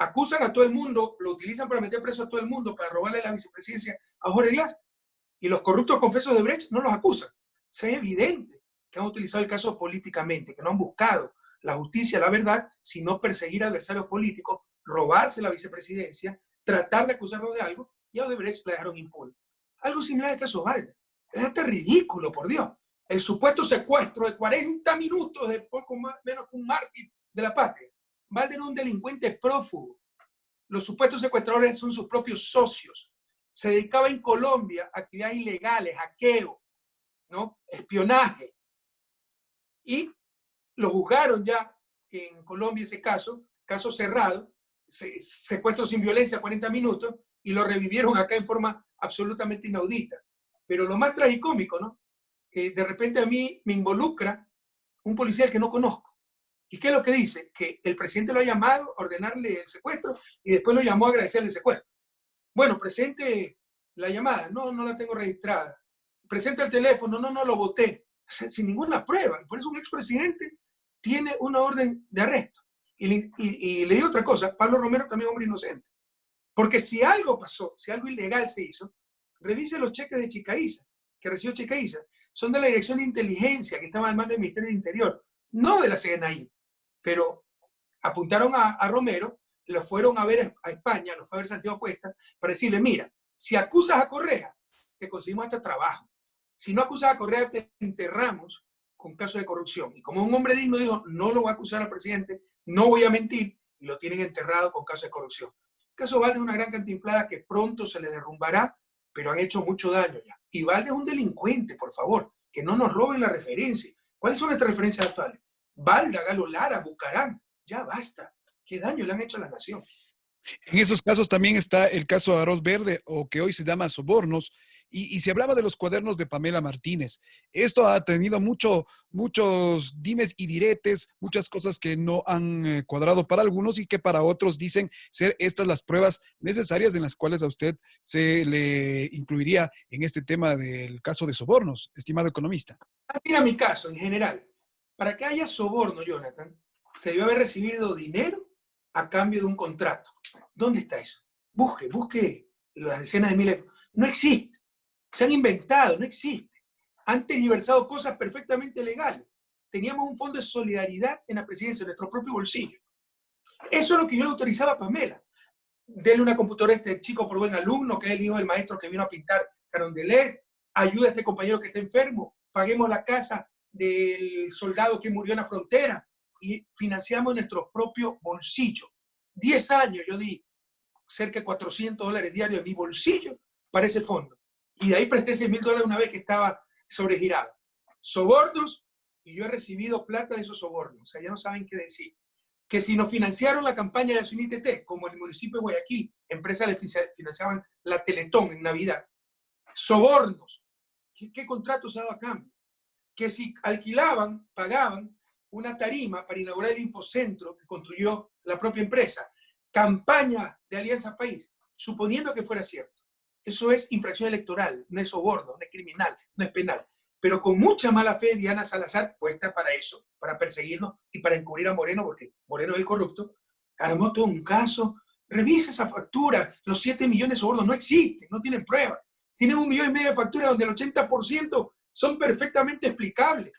acusan a todo el mundo, lo utilizan para meter preso a todo el mundo, para robarle la vicepresidencia a Jorge Glass. Y los corruptos confesos de Brecht no los acusan. O sea, es evidente que han utilizado el caso políticamente, que no han buscado la justicia, la verdad, sino perseguir adversarios políticos, robarse la vicepresidencia, tratar de acusarlos de algo, y a Odebrecht la dejaron impune. Algo similar al caso Balda. Es hasta ridículo, por Dios. El supuesto secuestro de 40 minutos de poco menos que un mártir de la patria. Balda era un delincuente prófugo. Los supuestos secuestradores son sus propios socios. Se dedicaba en Colombia a actividades ilegales, hackeo, ¿no? Espionaje. Y lo juzgaron ya en Colombia ese caso cerrado, secuestro sin violencia, 40 minutos, y lo revivieron acá en forma absolutamente inaudita. Pero lo más tragicómico, ¿no? De repente a mí me involucra un policía que no conozco. ¿Y qué es lo que dice? Que el presidente lo ha llamado a ordenarle el secuestro y después lo llamó a agradecerle el secuestro. Bueno, presente la llamada. No, no la tengo registrada. Presente el teléfono. No, lo boté. Sin ninguna prueba. Por eso un expresidente tiene una orden de arresto. Y le digo otra cosa. Pablo Romero también es hombre inocente. Porque si algo pasó, si algo ilegal se hizo, Revise los cheques de Chicaiza, que recibió Chicaiza. Son de la Dirección de Inteligencia, que estaba al mando del Ministerio del Interior, no de la CNI. Pero apuntaron a Romero, lo fueron a ver a España, lo fue a ver Santiago Cuesta, para decirle, mira, si acusas a Correa, te conseguimos hasta trabajo. Si no acusas a Correa, te enterramos con casos de corrupción. Y como un hombre digno dijo, no lo voy a acusar al presidente, no voy a mentir, y lo tienen enterrado con casos de corrupción. El caso Valde es una gran cantinflada que pronto se le derrumbará, pero han hecho mucho daño ya. Y Valde es un delincuente, por favor, que no nos roben la referencia. ¿Cuáles son nuestras referencias actuales? Valda, Galo Lara, Bucarán, ya basta. ¿Qué daño le han hecho a la nación? En esos casos también está el caso de Arroz Verde, o que hoy se llama Sobornos, y se hablaba de los cuadernos de Pamela Martínez. Esto ha tenido muchos dimes y diretes, muchas cosas que no han cuadrado para algunos y que para otros dicen ser estas las pruebas necesarias en las cuales a usted se le incluiría en este tema del caso de sobornos, estimado economista. Mira mi caso en general. Para que haya soborno, Jonathan, se debió haber recibido dinero a cambio de un contrato. ¿Dónde está eso? Busque las decenas de miles. No existe. Se han inventado, no existe. Han tergiversado cosas perfectamente legales. Teníamos un fondo de solidaridad en la presidencia, en nuestro propio bolsillo. Eso es lo que yo le autorizaba a Pamela. Dele una computadora a este chico por buen alumno, que es el hijo del maestro que vino a pintar Carondelet. Ayuda a este compañero que está enfermo. Paguemos la casa del soldado que murió en la frontera. Y financiamos nuestro propio bolsillo. 10 años yo di cerca de $400 diarios de mi bolsillo para ese fondo. Y de ahí presté $6,000 una vez que estaba sobregirado. Sobornos, y yo he recibido plata de esos sobornos. O sea, ya no saben qué decir. Que si nos financiaron la campaña de SUNITT, como el municipio de Guayaquil, empresas le financiaban la Teletón en Navidad. Sobornos. ¿Qué contratos se ha dado a cambio? Que si alquilaban, pagaban una tarima para inaugurar el infocentro que construyó la propia empresa. Campaña de Alianza País, suponiendo que fuera cierto. Eso es infracción electoral, no es soborno, no es criminal, no es penal. Pero con mucha mala fe, Diana Salazar, puesta para eso, para perseguirnos y para encubrir a Moreno, porque Moreno es el corrupto, armó todo un caso. Revisa esa factura, los 7 millones de sobornos no existen, no tienen pruebas. Tienen 1,5 millones de facturas donde el 80% son perfectamente explicables.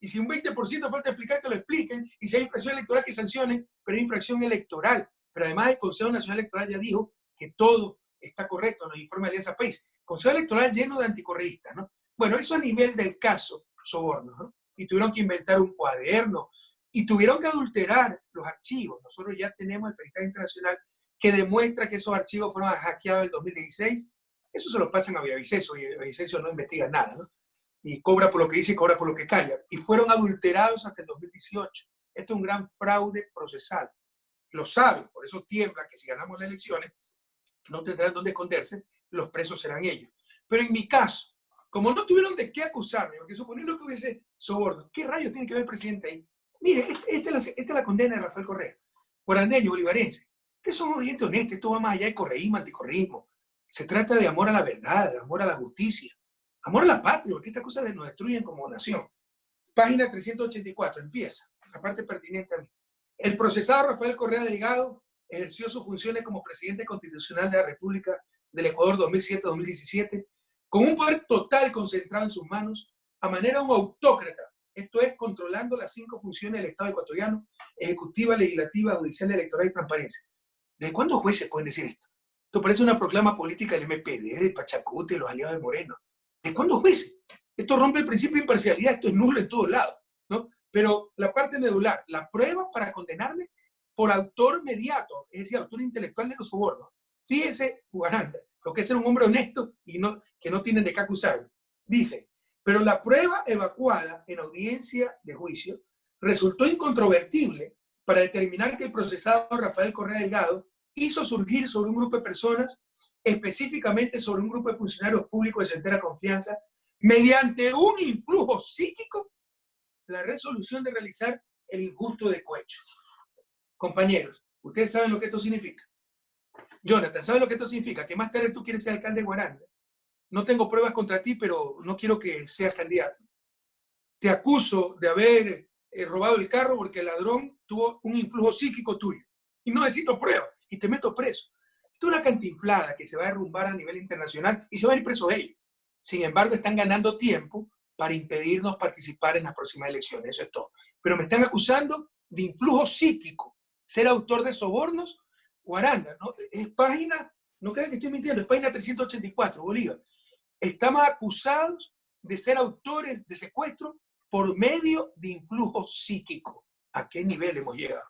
Y si un 20% falta explicar, que lo expliquen. Y si hay infracción electoral, que sancionen, pero hay infracción electoral. Pero además el Consejo Nacional Electoral ya dijo que todo está correcto, nos informa Alianza País. Consejo Electoral lleno de anticorreístas, ¿no? Bueno, eso a nivel del caso soborno, ¿no? Y tuvieron que inventar un cuaderno y tuvieron que adulterar los archivos. Nosotros ya tenemos el peritaje internacional que demuestra que esos archivos fueron hackeados en el 2016. Eso se lo pasan a Villavicencio, y Villavicencio no investiga nada, ¿no? Y cobra por lo que dice y cobra por lo que calla. Y fueron adulterados hasta el 2018. Esto es un gran fraude procesal. Lo saben, por eso tiemblan que si ganamos las elecciones no tendrán dónde esconderse, los presos serán ellos. Pero en mi caso, como no tuvieron de qué acusarme, porque suponiendo que hubiese soborno, ¿qué rayos tiene que ver el presidente ahí? Mire, esta es la condena de Rafael Correa, guarandeño, bolivarense. Ustedes son gente honesta, esto va más allá de correísmo, anticorreísmo. Se trata de amor a la verdad, de amor a la justicia, amor a la patria, porque estas cosas nos destruyen como nación. Página 384, empieza, la parte pertinente a mí. El procesado Rafael Correa Delgado ejerció sus funciones como presidente constitucional de la República del Ecuador 2007-2017, con un poder total concentrado en sus manos, a manera de un autócrata, esto es, controlando las 5 funciones del Estado ecuatoriano: ejecutiva, legislativa, judicial, electoral y transparencia. ¿Desde cuándo jueces pueden decir esto? Esto parece una proclama política del MPD, de Pachacute, los aliados de Moreno. ¿Desde cuándo jueces? Esto rompe el principio de imparcialidad, esto es nulo en todos lados, ¿no? Pero la parte medular, la prueba para condenarme por autor mediato, es decir, autor intelectual de los sobornos. Fíjese, Jugaranda, lo que es ser un hombre honesto y que no tienen de qué acusarlo. Dice, pero la prueba evacuada en audiencia de juicio resultó incontrovertible para determinar que el procesado Rafael Correa Delgado hizo surgir sobre un grupo de personas, específicamente sobre un grupo de funcionarios públicos de certera confianza, mediante un influjo psíquico, la resolución de realizar el injusto descohecho. Compañeros, ustedes saben lo que esto significa. Jonathan, ¿saben lo que esto significa? Que más tarde tú quieres ser alcalde de Guaranda. No tengo pruebas contra ti, pero no quiero que seas candidato. Te acuso de haber robado el carro porque el ladrón tuvo un influjo psíquico tuyo. Y no necesito pruebas y te meto preso. Esto es una cantinflada que se va a derrumbar a nivel internacional y se van a ir presos ellos. Sin embargo, están ganando tiempo para impedirnos participar en las próximas elecciones. Eso es todo. Pero me están acusando de influjo psíquico, ser autor de sobornos o aranda, ¿no? Es página, no crean que estoy mintiendo, es página 384, Bolívar. Estamos acusados de ser autores de secuestro por medio de influjo psíquico. ¿A qué nivel hemos llegado?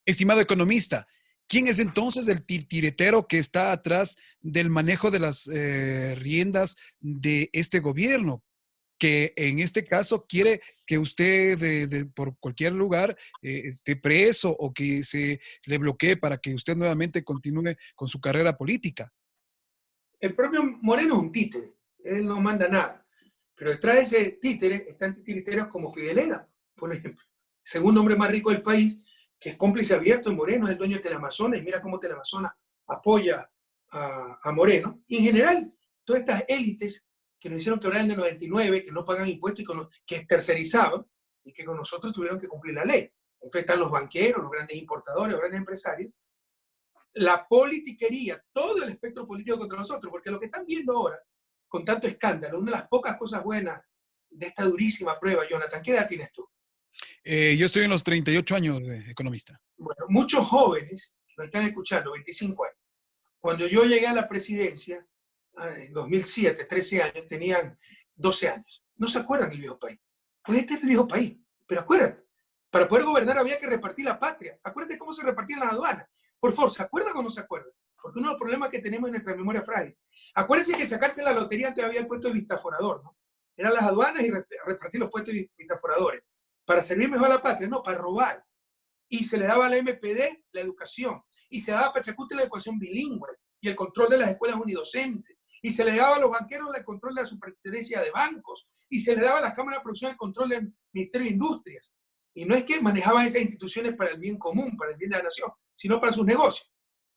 Estimado economista, ¿quién es entonces el titiretero que está atrás del manejo de las riendas de este gobierno? Que en este caso quiere que usted por cualquier lugar esté preso o que se le bloquee para que usted nuevamente continúe con su carrera política. El propio Moreno es un títere, él no manda nada. Pero detrás de ese títere están titiriteros como Fidelega, por ejemplo, segundo hombre más rico del país, que es cómplice abierto en Moreno, es el dueño de Teleamazonas, y mira cómo Teleamazonas apoya a Moreno. Y en general, todas estas élites que nos hicieron quebrar en el 99, que no pagan impuestos y que tercerizaban, y que con nosotros tuvieron que cumplir la ley. Entonces están los banqueros, los grandes importadores, los grandes empresarios. La politiquería, todo el espectro político contra nosotros, porque lo que están viendo ahora, con tanto escándalo, una de las pocas cosas buenas de esta durísima prueba, Jonathan, ¿qué edad tienes tú? Yo estoy en los 38 años, economista. Bueno, muchos jóvenes que nos están escuchando, 25 años, cuando yo llegué a la presidencia, en 2007, 13 años, tenían 12 años. No se acuerdan del viejo país. Pues este es el viejo país. Pero acuérdate, para poder gobernar había que repartir la patria. Acuérdate cómo se repartían las aduanas. Por favor, ¿se acuerdan o no se acuerdan? Porque uno de los problemas que tenemos en nuestra memoria frágil. Acuérdense que sacarse la lotería antes había el puesto de vistaforador, ¿no? Eran las aduanas y repartir los puestos de vistaforadores. Para servir mejor a la patria, no, para robar. Y se le daba a la MPD la educación. Y se daba a Pachacuti la educación bilingüe y el control de las escuelas unidocentes. Y se le daba a los banqueros el control de la superintendencia de bancos. Y se le daba a las cámaras de producción el control del Ministerio de Industrias. Y no es que manejaban esas instituciones para el bien común, para el bien de la nación, sino para sus negocios.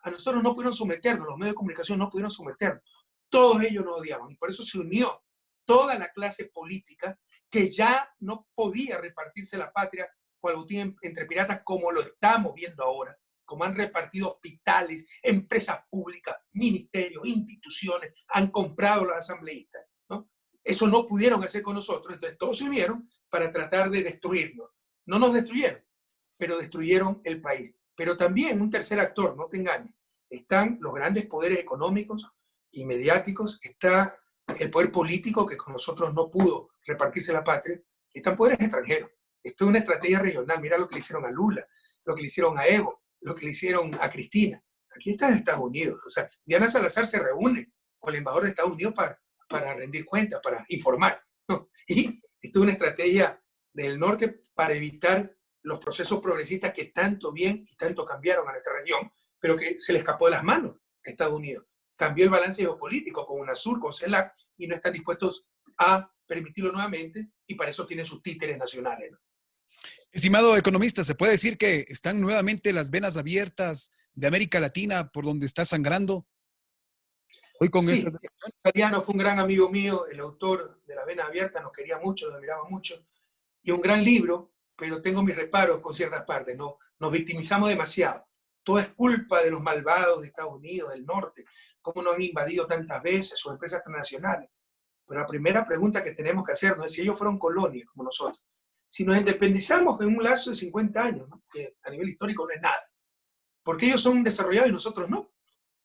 A nosotros no pudieron someternos, los medios de comunicación no pudieron someternos. Todos ellos nos odiaban. Y por eso se unió toda la clase política que ya no podía repartirse la patria con el botín entre piratas como lo estamos viendo ahora, como han repartido hospitales, empresas públicas, ministerios, instituciones, han comprado los asambleístas, ¿no? Eso no pudieron hacer con nosotros, entonces todos se unieron para tratar de destruirnos. No nos destruyeron, pero destruyeron el país. Pero también un tercer actor, no te engañes, están los grandes poderes económicos y mediáticos, está el poder político que con nosotros no pudo repartirse la patria, y están poderes extranjeros. Esto es una estrategia regional. Mira lo que le hicieron a Lula, lo que le hicieron a Evo, lo que le hicieron a Cristina. Aquí está en Estados Unidos. O sea, Diana Salazar se reúne con el embajador de Estados Unidos para rendir cuentas, para informar, ¿no? Y esto es una estrategia del norte para evitar los procesos progresistas que tanto bien y tanto cambiaron a nuestra región, pero que se le escapó de las manos a Estados Unidos. Cambió el balance geopolítico con UNASUR, con CELAC, y no están dispuestos a permitirlo nuevamente, y para eso tienen sus títeres nacionales, ¿no? Estimado economista, ¿se puede decir que están nuevamente las venas abiertas de América Latina por donde está sangrando? Hoy con Sí, esta... Italiano fue un gran amigo mío, el autor de La Vena Abierta, nos quería mucho, nos admiraba mucho, y un gran libro, pero tengo mis reparos con ciertas partes, ¿no? Nos victimizamos demasiado. Todo es culpa de los malvados de Estados Unidos, del norte, cómo nos han invadido tantas veces, sus empresas transnacionales. Pero la primera pregunta que tenemos que hacernos es si ellos fueron colonias como nosotros. Si nos independizamos en un lapso de 50 años, ¿no? Que a nivel histórico no es nada, ¿por qué ellos son desarrollados y nosotros no?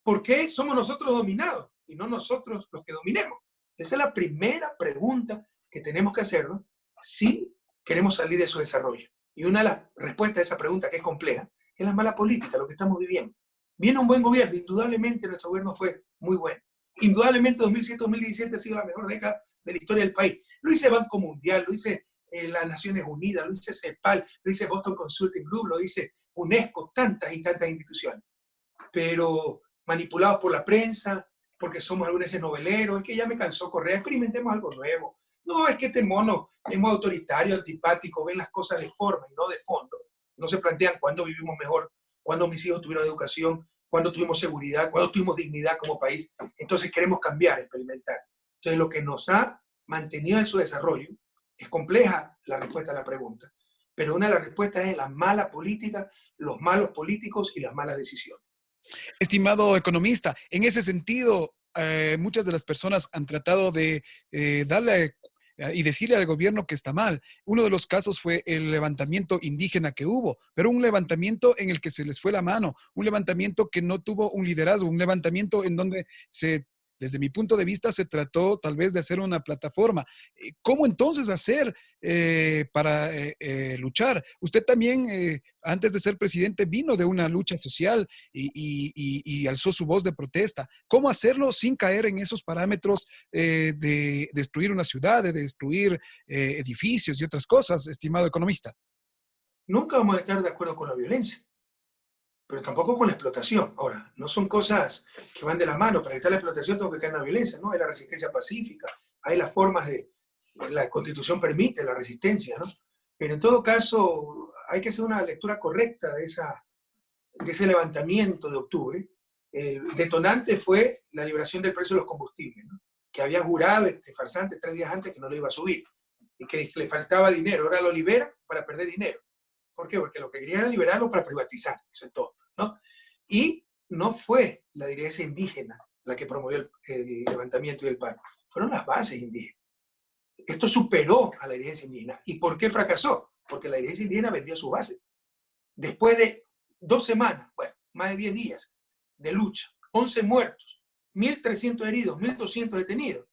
¿Por qué somos nosotros dominados y no nosotros los que dominemos? Esa es la primera pregunta que tenemos que hacernos si queremos salir de su desarrollo. Y una de las respuestas a esa pregunta, que es compleja, es la mala política, lo que estamos viviendo. Viene un buen gobierno, indudablemente nuestro gobierno fue muy bueno. Indudablemente 2007-2017 ha sido la mejor década de la historia del país. Lo dice Banco Mundial, lo dice las Naciones Unidas, lo dice CEPAL, lo dice Boston Consulting Group, lo dice UNESCO, tantas y tantas instituciones. Pero manipulados por la prensa, porque somos algunos noveleros, es que ya me cansó Correa, experimentemos algo nuevo. No, es que este mono es muy autoritario, antipático, ven las cosas de forma y no de fondo. No se plantean cuándo vivimos mejor, cuándo mis hijos tuvieron educación, cuándo tuvimos seguridad, cuándo tuvimos dignidad como país. Entonces queremos cambiar, experimentar. Entonces lo que nos ha mantenido en su desarrollo, es compleja la respuesta a la pregunta, pero una de las respuestas es la mala política, los malos políticos y las malas decisiones. Estimado economista, en ese sentido, muchas de las personas han tratado de darle y decirle al gobierno que está mal. Uno de los casos fue el levantamiento indígena que hubo, pero un levantamiento en el que se les fue la mano, un levantamiento que no tuvo un liderazgo, un levantamiento en donde desde mi punto de vista, se trató tal vez de hacer una plataforma. ¿Cómo entonces hacer para luchar? Usted también, antes de ser presidente, vino de una lucha social y alzó su voz de protesta. ¿Cómo hacerlo sin caer en esos parámetros de destruir una ciudad, de destruir edificios y otras cosas, estimado economista? Nunca vamos a estar de acuerdo con la violencia, pero tampoco con la explotación. Ahora, no son cosas que van de la mano. Para evitar la explotación tengo que caer en la violencia, ¿no? Hay la resistencia pacífica, hay las formas de... La Constitución permite la resistencia, ¿no? Pero en todo caso, hay que hacer una lectura correcta de ese levantamiento de octubre. El detonante fue la liberación del precio de los combustibles, ¿no? Que había jurado este farsante 3 días antes que no lo iba a subir y que le faltaba dinero. Ahora lo libera para perder dinero. ¿Por qué? Porque lo que querían era liberarlo para privatizar, eso es todo, ¿no? Y no fue la dirigencia indígena la que promovió el levantamiento y el paro, fueron las bases indígenas. Esto superó a la dirigencia indígena. ¿Y por qué fracasó? Porque la dirigencia indígena vendió su base. Después de 2 semanas, bueno, más de 10 días de lucha, 11 muertos, 1.300 heridos, 1.200 detenidos,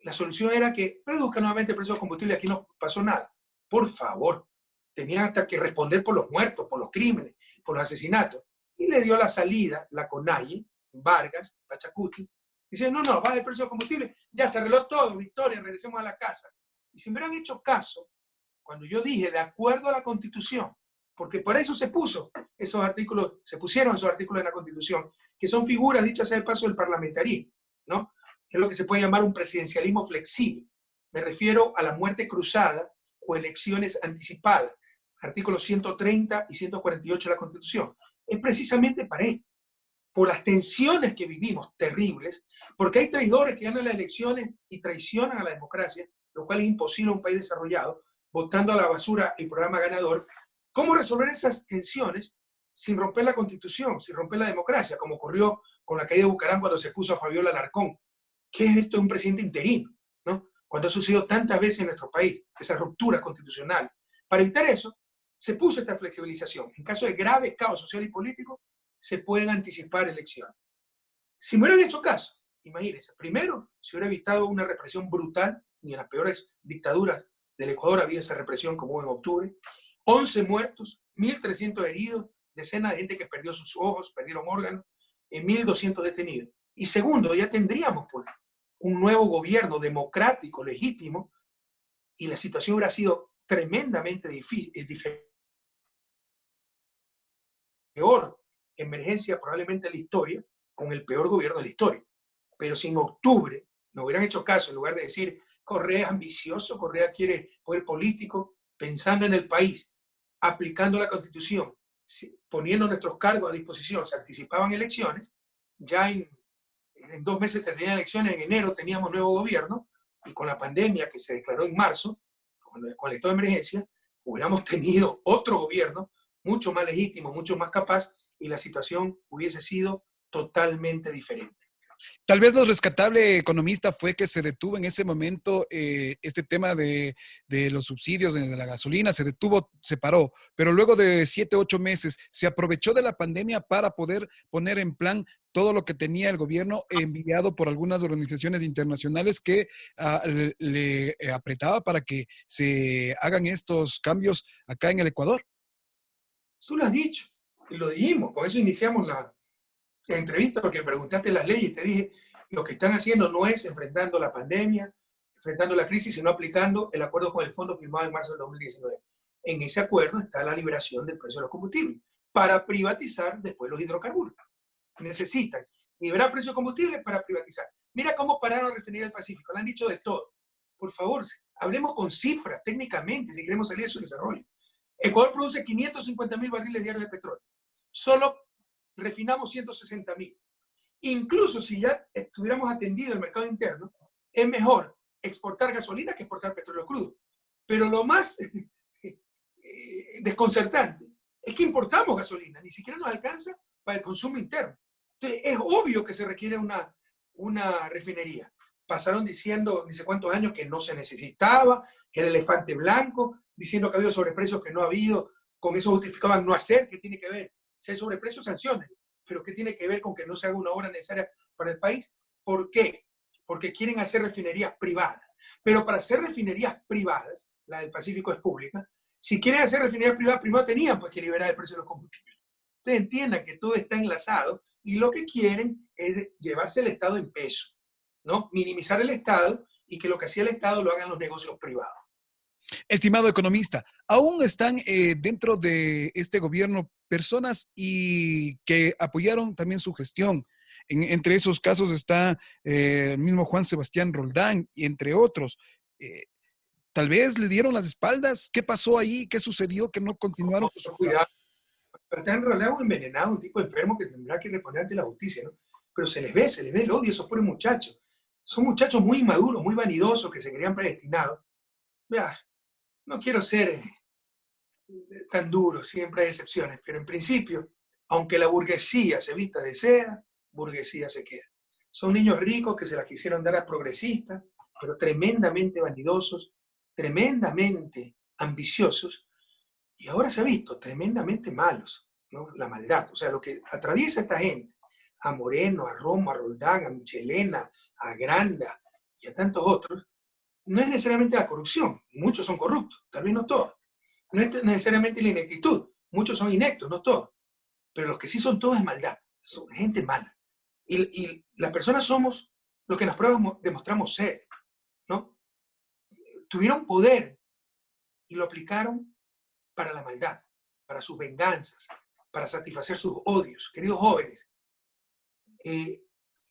la solución era que reduzcan nuevamente el precio del combustible, aquí no pasó nada. Por favor, tenían hasta que responder por los muertos, por los crímenes, por los asesinatos. Y le dio la salida la CONAIE, Vargas, Pachacuti, diciendo, no, baja el precio del combustible, ya se arregló todo, victoria, regresemos a la casa. Y si me hubieran hecho caso, cuando yo dije, de acuerdo a la Constitución, porque por eso se pusieron esos artículos en la Constitución, que son figuras, dichas sea el paso, del parlamentarismo, ¿no? Es lo que se puede llamar un presidencialismo flexible. Me refiero a la muerte cruzada o elecciones anticipadas, artículos 130 y 148 de la Constitución. Es precisamente para esto, por las tensiones que vivimos, terribles, porque hay traidores que ganan las elecciones y traicionan a la democracia, lo cual es imposible en un país desarrollado, votando a la basura el programa ganador. ¿Cómo resolver esas tensiones sin romper la Constitución, sin romper la democracia, como ocurrió con la caída de Bucaram cuando se puso a Fabiola Alarcón? ¿Qué es esto de un presidente interino? ¿No? Cuando ha sucedido tantas veces en nuestro país, esa ruptura constitucional. Para evitar eso, se puso esta flexibilización. En caso de grave caos social y político, se pueden anticipar elecciones. Si me hubieran hecho caso, imagínense, primero, se hubiera evitado una represión brutal, y en las peores dictaduras del Ecuador había esa represión como en octubre, 11 muertos, 1.300 heridos, decenas de gente que perdió sus ojos, perdieron órganos, 1.200 detenidos. Y segundo, ya tendríamos pues un nuevo gobierno democrático, legítimo, y la situación hubiera sido tremendamente difícil, peor emergencia probablemente en la historia, con el peor gobierno de la historia. Pero si en octubre no hubieran hecho caso, en lugar de decir, Correa es ambicioso, Correa quiere poder político, pensando en el país, aplicando la Constitución, poniendo nuestros cargos a disposición, se anticipaban elecciones, ya en 2 meses se tenían elecciones, en enero teníamos nuevo gobierno, y con la pandemia que se declaró en marzo, con el estado de emergencia, hubiéramos tenido otro gobierno mucho más legítimo, mucho más capaz, y la situación hubiese sido totalmente diferente. Tal vez lo rescatable, economista, fue que se detuvo en ese momento este tema de los subsidios de la gasolina, se detuvo, se paró, pero luego de 7, 8 meses se aprovechó de la pandemia para poder poner en plan todo lo que tenía el gobierno enviado por algunas organizaciones internacionales que le apretaba para que se hagan estos cambios acá en el Ecuador. Tú lo has dicho, y lo dijimos, con eso iniciamos la entrevista, porque me preguntaste las leyes, te dije, lo que están haciendo no es enfrentando la pandemia, enfrentando la crisis, sino aplicando el acuerdo con el fondo firmado en marzo del 2019. En ese acuerdo está la liberación del precio de los combustibles, para privatizar después los hidrocarburos. Necesitan liberar precio de combustible para privatizar. Mira cómo pararon la refinería del Pacífico, le han dicho de todo. Por favor, hablemos con cifras técnicamente si queremos salir de su desarrollo. Ecuador produce 550.000 barriles diarios de petróleo. Solo refinamos 160.000. Incluso si ya estuviéramos atendido el mercado interno, es mejor exportar gasolina que exportar petróleo crudo. Pero lo más desconcertante es que importamos gasolina, ni siquiera nos alcanza para el consumo interno. Entonces, es obvio que se requiere una refinería. Pasaron diciendo ni sé cuántos años que no se necesitaba, que era elefante blanco, diciendo que había sobreprecios que no ha habido, con eso justificaban no hacer. ¿Qué tiene que ver? Si hay sobreprecios, sanciones. Pero ¿qué tiene que ver con que no se haga una obra necesaria para el país? ¿Por qué? Porque quieren hacer refinerías privadas. Pero para hacer refinerías privadas, la del Pacífico es pública, si quieren hacer refinerías privadas, primero tenían pues que liberar el precio de los combustibles. Ustedes entiendan que todo está enlazado y lo que quieren es llevarse el Estado en peso, ¿no? Minimizar el Estado y que lo que hacía el Estado lo hagan los negocios privados. Estimado economista, ¿aún están dentro de este gobierno personas y que apoyaron también su gestión? Entre esos casos está el mismo Juan Sebastián Roldán y entre otros. Eh, Tal vez le dieron las espaldas. ¿Qué pasó ahí? ¿Qué sucedió? Que no continuaron con su Cuidado, está enrolado, envenenado, un tipo enfermo que tendrá que responder ante la justicia, ¿no? Pero se les ve el odio a esos pobres muchachos. Son muchachos muy inmaduros, muy vanidosos, que se creían predestinados. Vea, no quiero ser tan duro, siempre hay excepciones, pero en principio, aunque la burguesía se vista de seda, burguesía se queda. Son niños ricos que se las quisieron dar a progresistas, pero tremendamente vanidosos, tremendamente ambiciosos, y ahora se ha visto tremendamente malos, ¿no? La maldad, o sea, lo que atraviesa esta gente, a Moreno, a Romo, a Roldán, a Michelena, a Granda y a tantos otros, no es necesariamente la corrupción, muchos son corruptos, tal vez no todos. No es necesariamente la ineptitud, muchos son ineptos, no todos. Pero los que sí son todos es maldad, son gente mala. Y las personas somos lo que en las pruebas demostramos ser, ¿no? Tuvieron poder y lo aplicaron para la maldad, para sus venganzas, para satisfacer sus odios. Queridos jóvenes,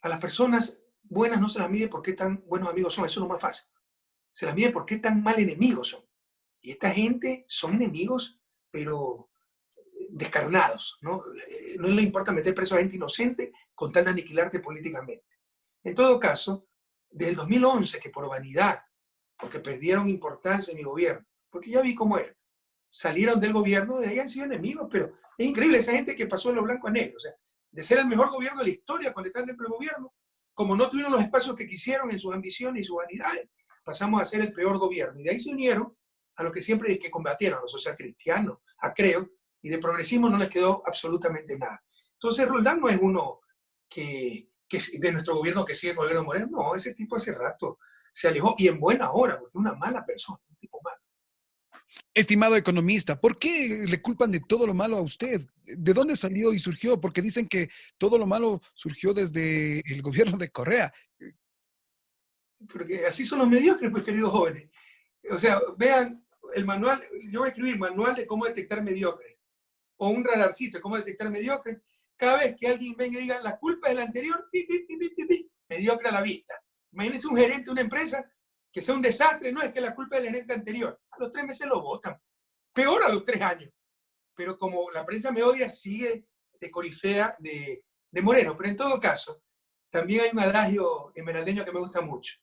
a las personas buenas no se las mide por qué tan buenos amigos son, eso es lo más fácil. Se las mide por qué tan mal enemigos son. Y esta gente son enemigos, pero descarnados, ¿no? No le importa meter preso a gente inocente con tal de aniquilarte políticamente. En todo caso, desde el 2011, que por vanidad, porque perdieron importancia en mi gobierno, porque ya vi cómo era, salieron del gobierno, de ahí han sido enemigos, pero es increíble esa gente que pasó de lo blanco a negro, o sea, de ser el mejor gobierno de la historia cuando están dentro del gobierno, como no tuvieron los espacios que quisieron en sus ambiciones y sus vanidades, pasamos a ser el peor gobierno. Y de ahí se unieron a lo que siempre que combatieron, a los socialcristianos, a Creo, y de progresismo no les quedó absolutamente nada. Entonces Roldán no es uno que de nuestro gobierno que sigue el gobierno Moreno, no, ese tipo hace rato se alejó, y en buena hora, porque es una mala persona, un tipo malo. Estimado economista, ¿por qué le culpan de todo lo malo a usted? ¿De dónde salió y surgió? Porque dicen que todo lo malo surgió desde el gobierno de Correa. Porque así son los mediocres, pues, queridos jóvenes. O sea, vean el manual, yo voy a escribir manual de cómo detectar mediocres, o un radarcito de cómo detectar mediocres. Cada vez que alguien venga y diga, la culpa es la anterior, pi, pi, pi, pi, pi, mediocre a la vista. Imagínense un gerente de una empresa que sea un desastre, no es que la culpa es del gerente anterior. A los 3 meses lo votan. Peor a los 3 años. Pero como la prensa me odia, sigue de corifea de Moreno. Pero en todo caso, también hay un adagio esmeraldeño que me gusta mucho.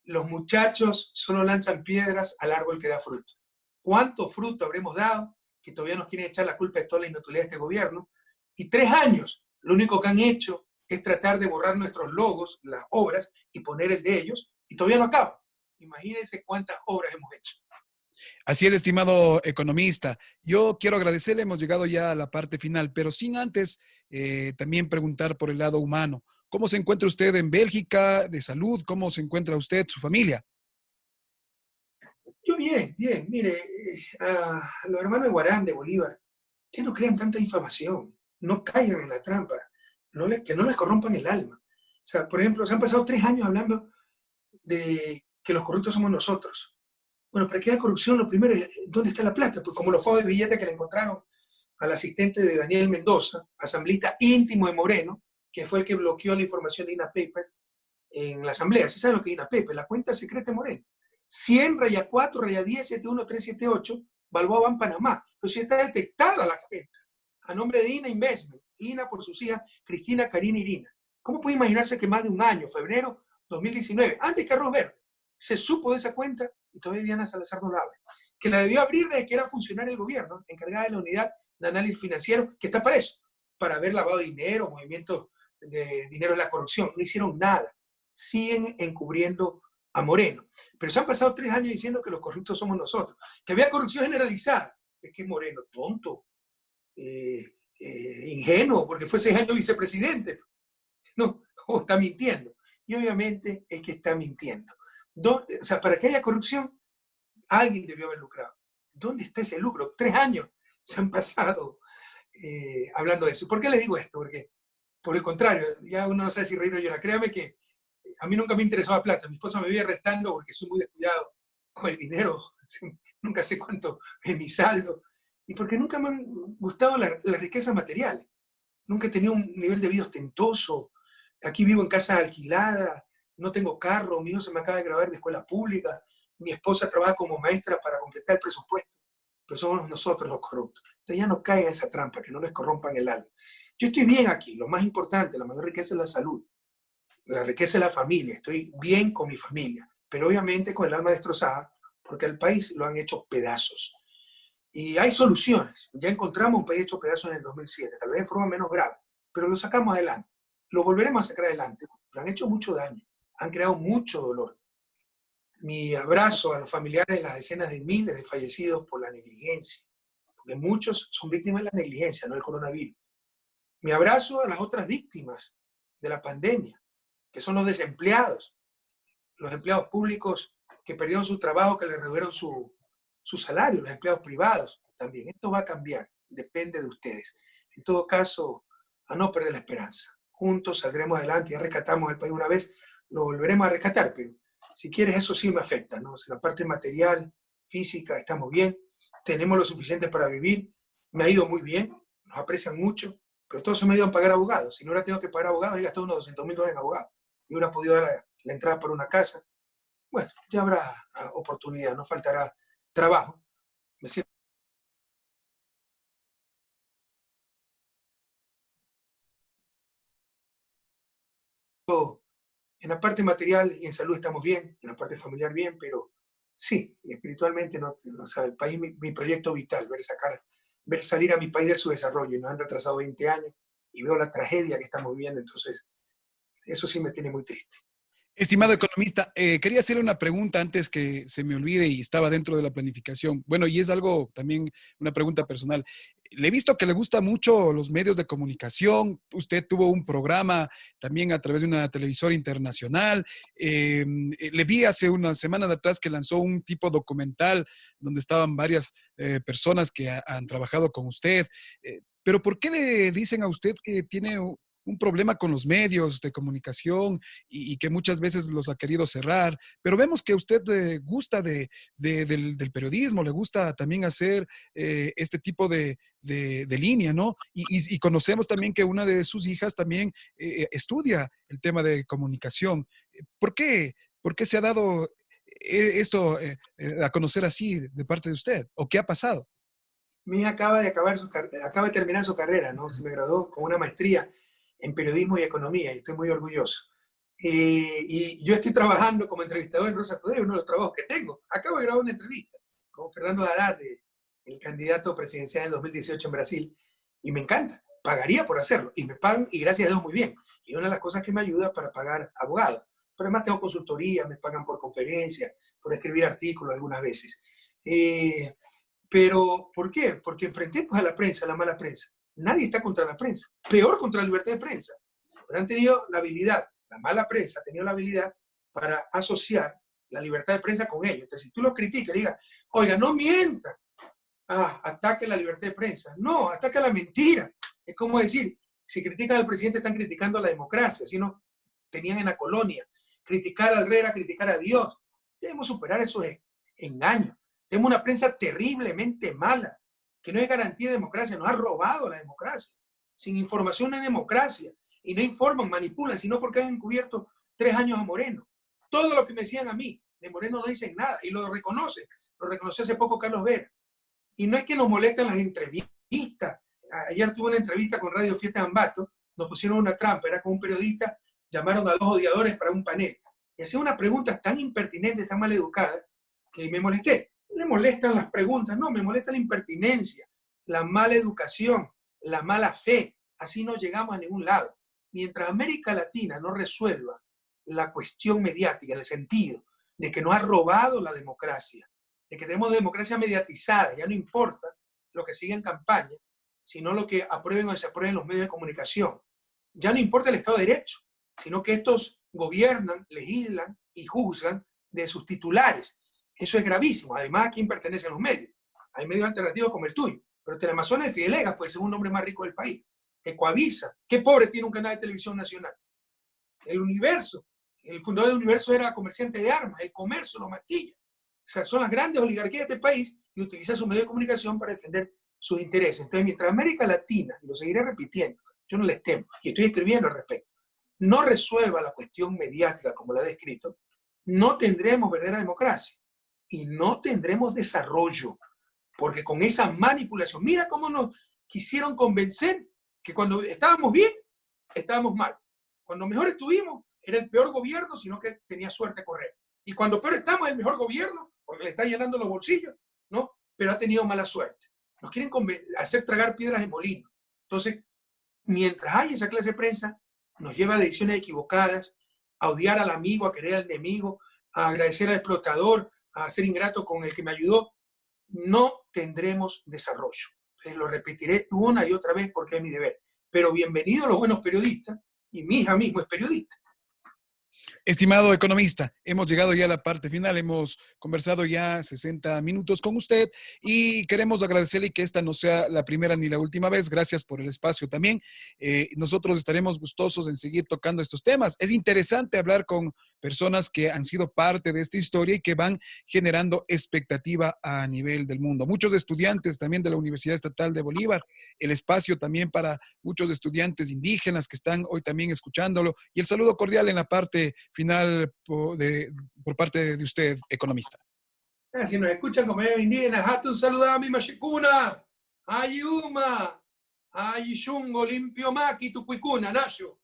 Los muchachos solo lanzan piedras al árbol que da fruto. ¿Cuánto fruto habremos dado que todavía nos quieren echar la culpa de toda la inutilidad de este gobierno? Y 3 años, lo único que han hecho es tratar de borrar nuestros logos, las obras, y poner el de ellos, y todavía no acaba. Imagínense cuántas obras hemos hecho. Así es, estimado economista. Yo quiero agradecerle, hemos llegado ya a la parte final, pero sin antes también preguntar por el lado humano. ¿Cómo se encuentra usted en Bélgica de salud? ¿Cómo se encuentra usted, su familia? Yo bien, bien. Mire, a los hermanos de Guarán, de Bolívar, que no crean tanta información, no caigan en la trampa, que no les corrompan el alma. O sea, por ejemplo, se han pasado 3 años hablando de que los corruptos somos nosotros. Bueno, para que haya corrupción, lo primero es dónde está la plata, pues como los fondos de billete que le encontraron al asistente de Daniel Mendoza, asambleísta íntimo de Moreno, que fue el que bloqueó la información de INA Paper en la asamblea. ¿Sí saben lo que es INA Paper? La cuenta secreta de Moreno. 100-4-10-71378, Balboa Ban Panamá. Pero si está detectada la cuenta, a nombre de INA Investment, INA por sus hijas Cristina, Karina y Irina. ¿Cómo puede imaginarse que más de un año, febrero 2019, antes que Arroz Verde, se supo de esa cuenta y todavía Diana Salazar no la abre? Que la debió abrir desde que era funcionaria del gobierno, encargada de la unidad de análisis financiero, que está para eso, para haber lavado dinero, movimientos de dinero de la corrupción. No hicieron nada. Siguen encubriendo a Moreno. Pero se han pasado 3 años diciendo que los corruptos somos nosotros, que había corrupción generalizada. Es que Moreno, tonto, ingenuo, porque fue 6 años vicepresidente. No, o está mintiendo. Y obviamente es que está mintiendo. O sea, para que haya corrupción, alguien debió haber lucrado. ¿Dónde está ese lucro? 3 años se han pasado hablando de eso. ¿Por qué les digo esto? Porque, por el contrario, ya uno no sabe si reír o llorar. Créame que a mí nunca me interesó la plata. Mi esposa me vive restando porque soy muy descuidado con el dinero. Nunca sé cuánto es mi saldo. Y porque nunca me han gustado las riquezas materiales. Nunca he tenido un nivel de vida ostentoso. Aquí vivo en casa alquilada, no tengo carro, mi hijo se me acaba de graduar de escuela pública, mi esposa trabaja como maestra para completar el presupuesto, pero somos nosotros los corruptos. Entonces ya no caiga esa trampa, que no les corrompan el alma. Yo estoy bien aquí, lo más importante, la mayor riqueza es la salud, la riqueza es la familia, estoy bien con mi familia, pero obviamente con el alma destrozada, porque al país lo han hecho pedazos. Y hay soluciones, ya encontramos un país hecho pedazos en el 2007, tal vez de forma menos grave, pero lo sacamos adelante. Lo volveremos a sacar adelante. Lo han hecho mucho daño, han creado mucho dolor. Mi abrazo a los familiares de las decenas de miles de fallecidos por la negligencia, porque muchos son víctimas de la negligencia, no del coronavirus. Mi abrazo a las otras víctimas de la pandemia, que son los desempleados, los empleados públicos que perdieron su trabajo, que les redujeron su salario, los empleados privados también. Esto va a cambiar, depende de ustedes. En todo caso, a no perder la esperanza. Juntos saldremos adelante, ya rescatamos el país una vez, lo volveremos a rescatar, pero si quieres eso sí me afecta, ¿no? La parte material, física, estamos bien, tenemos lo suficiente para vivir, me ha ido muy bien, nos aprecian mucho, pero todo se me ha ido a pagar abogados. Si no hubiera tenido que pagar abogados, he gastado unos $200,000 en abogados. Y hubiera podido dar la entrada para una casa. Bueno, ya habrá oportunidad, no faltará trabajo. Me siento en la parte material y en salud estamos bien, en la parte familiar bien, pero sí, espiritualmente no, o sea, el país, mi proyecto vital, ver salir a mi país de su desarrollo, y nos han retrasado 20 años y veo la tragedia que estamos viviendo, entonces eso sí me tiene muy triste. Estimado economista, quería hacerle una pregunta antes que se me olvide y estaba dentro de la planificación. Bueno, y es algo también, una pregunta personal. Le he visto que le gusta mucho los medios de comunicación. Usted tuvo un programa también a través de una televisora internacional. Le vi hace unas semanas atrás que lanzó un tipo documental donde estaban varias personas que han trabajado con usted. Pero ¿por qué le dicen a usted que tiene un problema con los medios de comunicación y que muchas veces los ha querido cerrar? Pero vemos que a usted gusta del periodismo, le gusta también hacer este tipo de línea, ¿no? Y conocemos también que una de sus hijas también estudia el tema de comunicación. ¿Por qué? ¿Por qué se ha dado esto a conocer así de parte de usted? ¿O qué ha pasado? Mi hija acaba de terminar su carrera, ¿no? Se me graduó con una maestría en periodismo y economía, y estoy muy orgulloso. Y yo estoy trabajando como entrevistador en Rosa Today, uno de los trabajos que tengo. Acabo de grabar una entrevista con Fernando Haddad, el candidato presidencial en 2018 en Brasil, y me encanta, pagaría por hacerlo, y me pagan, y gracias a Dios muy bien. Y una de las cosas que me ayuda para pagar abogados. Pero además tengo consultoría, me pagan por conferencias, por escribir artículos algunas veces. Pero, ¿por qué? Porque enfrentemos a la prensa, a la mala prensa. Nadie está contra la prensa, peor contra la libertad de prensa. Pero han tenido la habilidad, la mala prensa ha tenido la habilidad para asociar la libertad de prensa con ello. Entonces, si tú lo criticas, digas, oiga, no mienta, ataque la libertad de prensa. No, ataca la mentira. Es como decir, si critican al presidente, están criticando a la democracia, si no tenían en la colonia. Criticar al rey era criticar a Dios. Debemos superar esos engaños. Tenemos una prensa terriblemente mala, que no es garantía de democracia, nos ha robado la democracia. Sin información no hay democracia. Y no informan, manipulan, sino porque han encubierto 3 años a Moreno. Todo lo que me decían a mí, de Moreno no dicen nada, y lo reconoce. Lo reconoció hace poco Carlos Vera. Y no es que nos molestan las entrevistas. Ayer tuve una entrevista con Radio Fiesta de Ambato, nos pusieron una trampa, era con un periodista, llamaron a 2 odiadores para un panel. Y hacían unas preguntas tan impertinentes, tan mal educadas, que me molesté. No me molestan las preguntas, no, me molesta la impertinencia, la mala educación, la mala fe. así no llegamos a ningún lado. Mientras América Latina no resuelva la cuestión mediática en el sentido de que nos ha robado la democracia, de que tenemos democracia mediatizada, ya no importa lo que siga en campaña, sino lo que aprueben o desaprueben los medios de comunicación. Ya no importa el Estado de Derecho, sino que estos gobiernan, legislan y juzgan de sus titulares. Eso es gravísimo. Además, ¿a quién pertenecen los medios? Hay medios alternativos como el tuyo, pero Teleamazonas de Fidelegas puede ser un hombre más rico del país. Ecoavisa, ¿qué pobre tiene un canal de televisión nacional? El Universo, el fundador del Universo era comerciante de armas, el Comercio lo maquilla. O sea, son las grandes oligarquías de este país y utilizan sus medios de comunicación para defender sus intereses. Entonces, mientras América Latina, y lo seguiré repitiendo, yo no les temo, y estoy escribiendo al respecto, no resuelva la cuestión mediática como la he descrito, no tendremos verdadera democracia y no tendremos desarrollo, porque con esa manipulación, mira cómo nos quisieron convencer que cuando estábamos bien, estábamos mal. Cuando mejor estuvimos, era el peor gobierno, sino que tenía suerte a correr. Y cuando peor estamos, el mejor gobierno, porque le está llenando los bolsillos, ¿no? Pero ha tenido mala suerte. Nos quieren hacer tragar piedras de molino. Entonces, mientras hay esa clase de prensa, nos lleva a decisiones equivocadas, a odiar al amigo, a querer al enemigo, a agradecer al explotador, a ser ingrato con el que me ayudó. No tendremos desarrollo. Entonces, lo repetiré una y otra vez porque es mi deber. Pero bienvenidos los buenos periodistas, y mi hija mismo es periodista. Estimado economista, hemos llegado ya a la parte final, hemos conversado ya 60 minutos con usted y queremos agradecerle que esta no sea la primera ni la última vez. Gracias por el espacio también. Nosotros estaremos gustosos en seguir tocando estos temas. Es interesante hablar con personas que han sido parte de esta historia y que van generando expectativa a nivel del mundo. Muchos estudiantes también de la Universidad Estatal de Bolívar, el espacio también para muchos estudiantes indígenas que están hoy también escuchándolo y el saludo cordial en la parte final por parte de usted, economista. Si nos escuchan como indígenas, hazte un saludo a mi machicuna, ayuma, ayishungo, limpio maki, tucuicuna, nayo.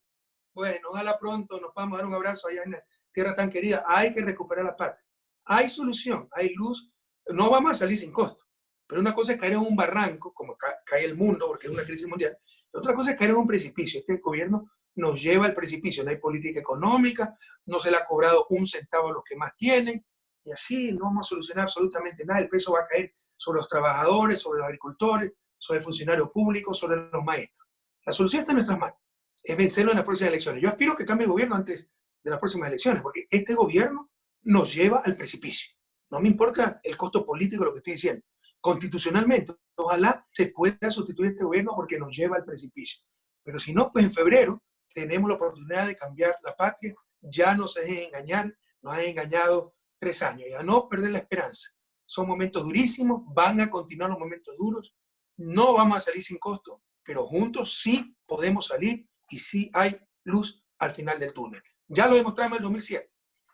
Bueno, ojalá pronto nos podamos dar un abrazo allá en la tierra tan querida. Hay que recuperar la patria. Hay solución, hay luz. No vamos a salir sin costo. Pero una cosa es caer en un barranco, como cae el mundo, porque es una crisis mundial. Y otra cosa es caer en un precipicio. Este gobierno nos lleva al precipicio. No hay política económica, no se le ha cobrado un centavo a los que más tienen. Y así no vamos a solucionar absolutamente nada. El peso va a caer sobre los trabajadores, sobre los agricultores, sobre el funcionario público, sobre los maestros. La solución está en nuestras manos. Es vencerlo en las próximas elecciones. Yo aspiro que cambie el gobierno antes de las próximas elecciones, porque este gobierno nos lleva al precipicio. No me importa el costo político de lo que estoy diciendo. Constitucionalmente, ojalá se pueda sustituir este gobierno porque nos lleva al precipicio. Pero si no, pues en febrero tenemos la oportunidad de cambiar la patria. Ya no se dejen engañar, nos han engañado 3 años. Ya no perder la esperanza. Son momentos durísimos, van a continuar los momentos duros. No vamos a salir sin costo, pero juntos sí podemos salir y sí hay luz al final del túnel. Ya lo demostramos en el 2007,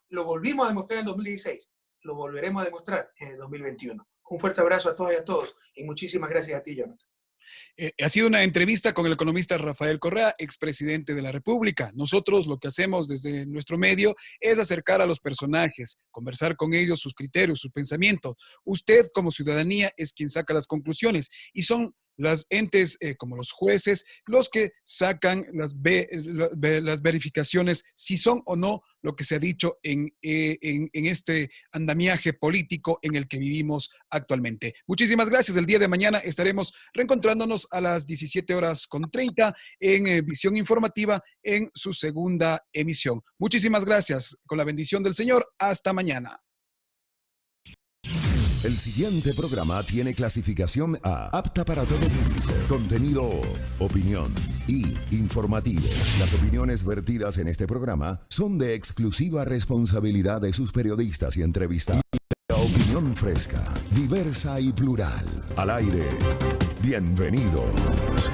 lo volvimos a demostrar en el 2016, lo volveremos a demostrar en el 2021. Un fuerte abrazo a todas y a todos y muchísimas gracias a ti, Jonathan. Ha sido una entrevista con el economista Rafael Correa, expresidente de la República. Nosotros lo que hacemos desde nuestro medio es acercar a los personajes, conversar con ellos sus criterios, sus pensamientos. Usted como ciudadanía es quien saca las conclusiones y son las entes como los jueces los que sacan las verificaciones si son o no lo que se ha dicho en este andamiaje político en el que vivimos actualmente. Muchísimas gracias. El día de mañana estaremos reencontrándonos a las 17:30 en Visión Informativa en su segunda emisión. Muchísimas gracias. Con la bendición del Señor. Hasta mañana. El siguiente programa tiene clasificación A, apta para todo público. Contenido, opinión y informativo. Las opiniones vertidas en este programa son de exclusiva responsabilidad de sus periodistas y entrevistados. La opinión fresca, diversa y plural. Al aire. Bienvenidos.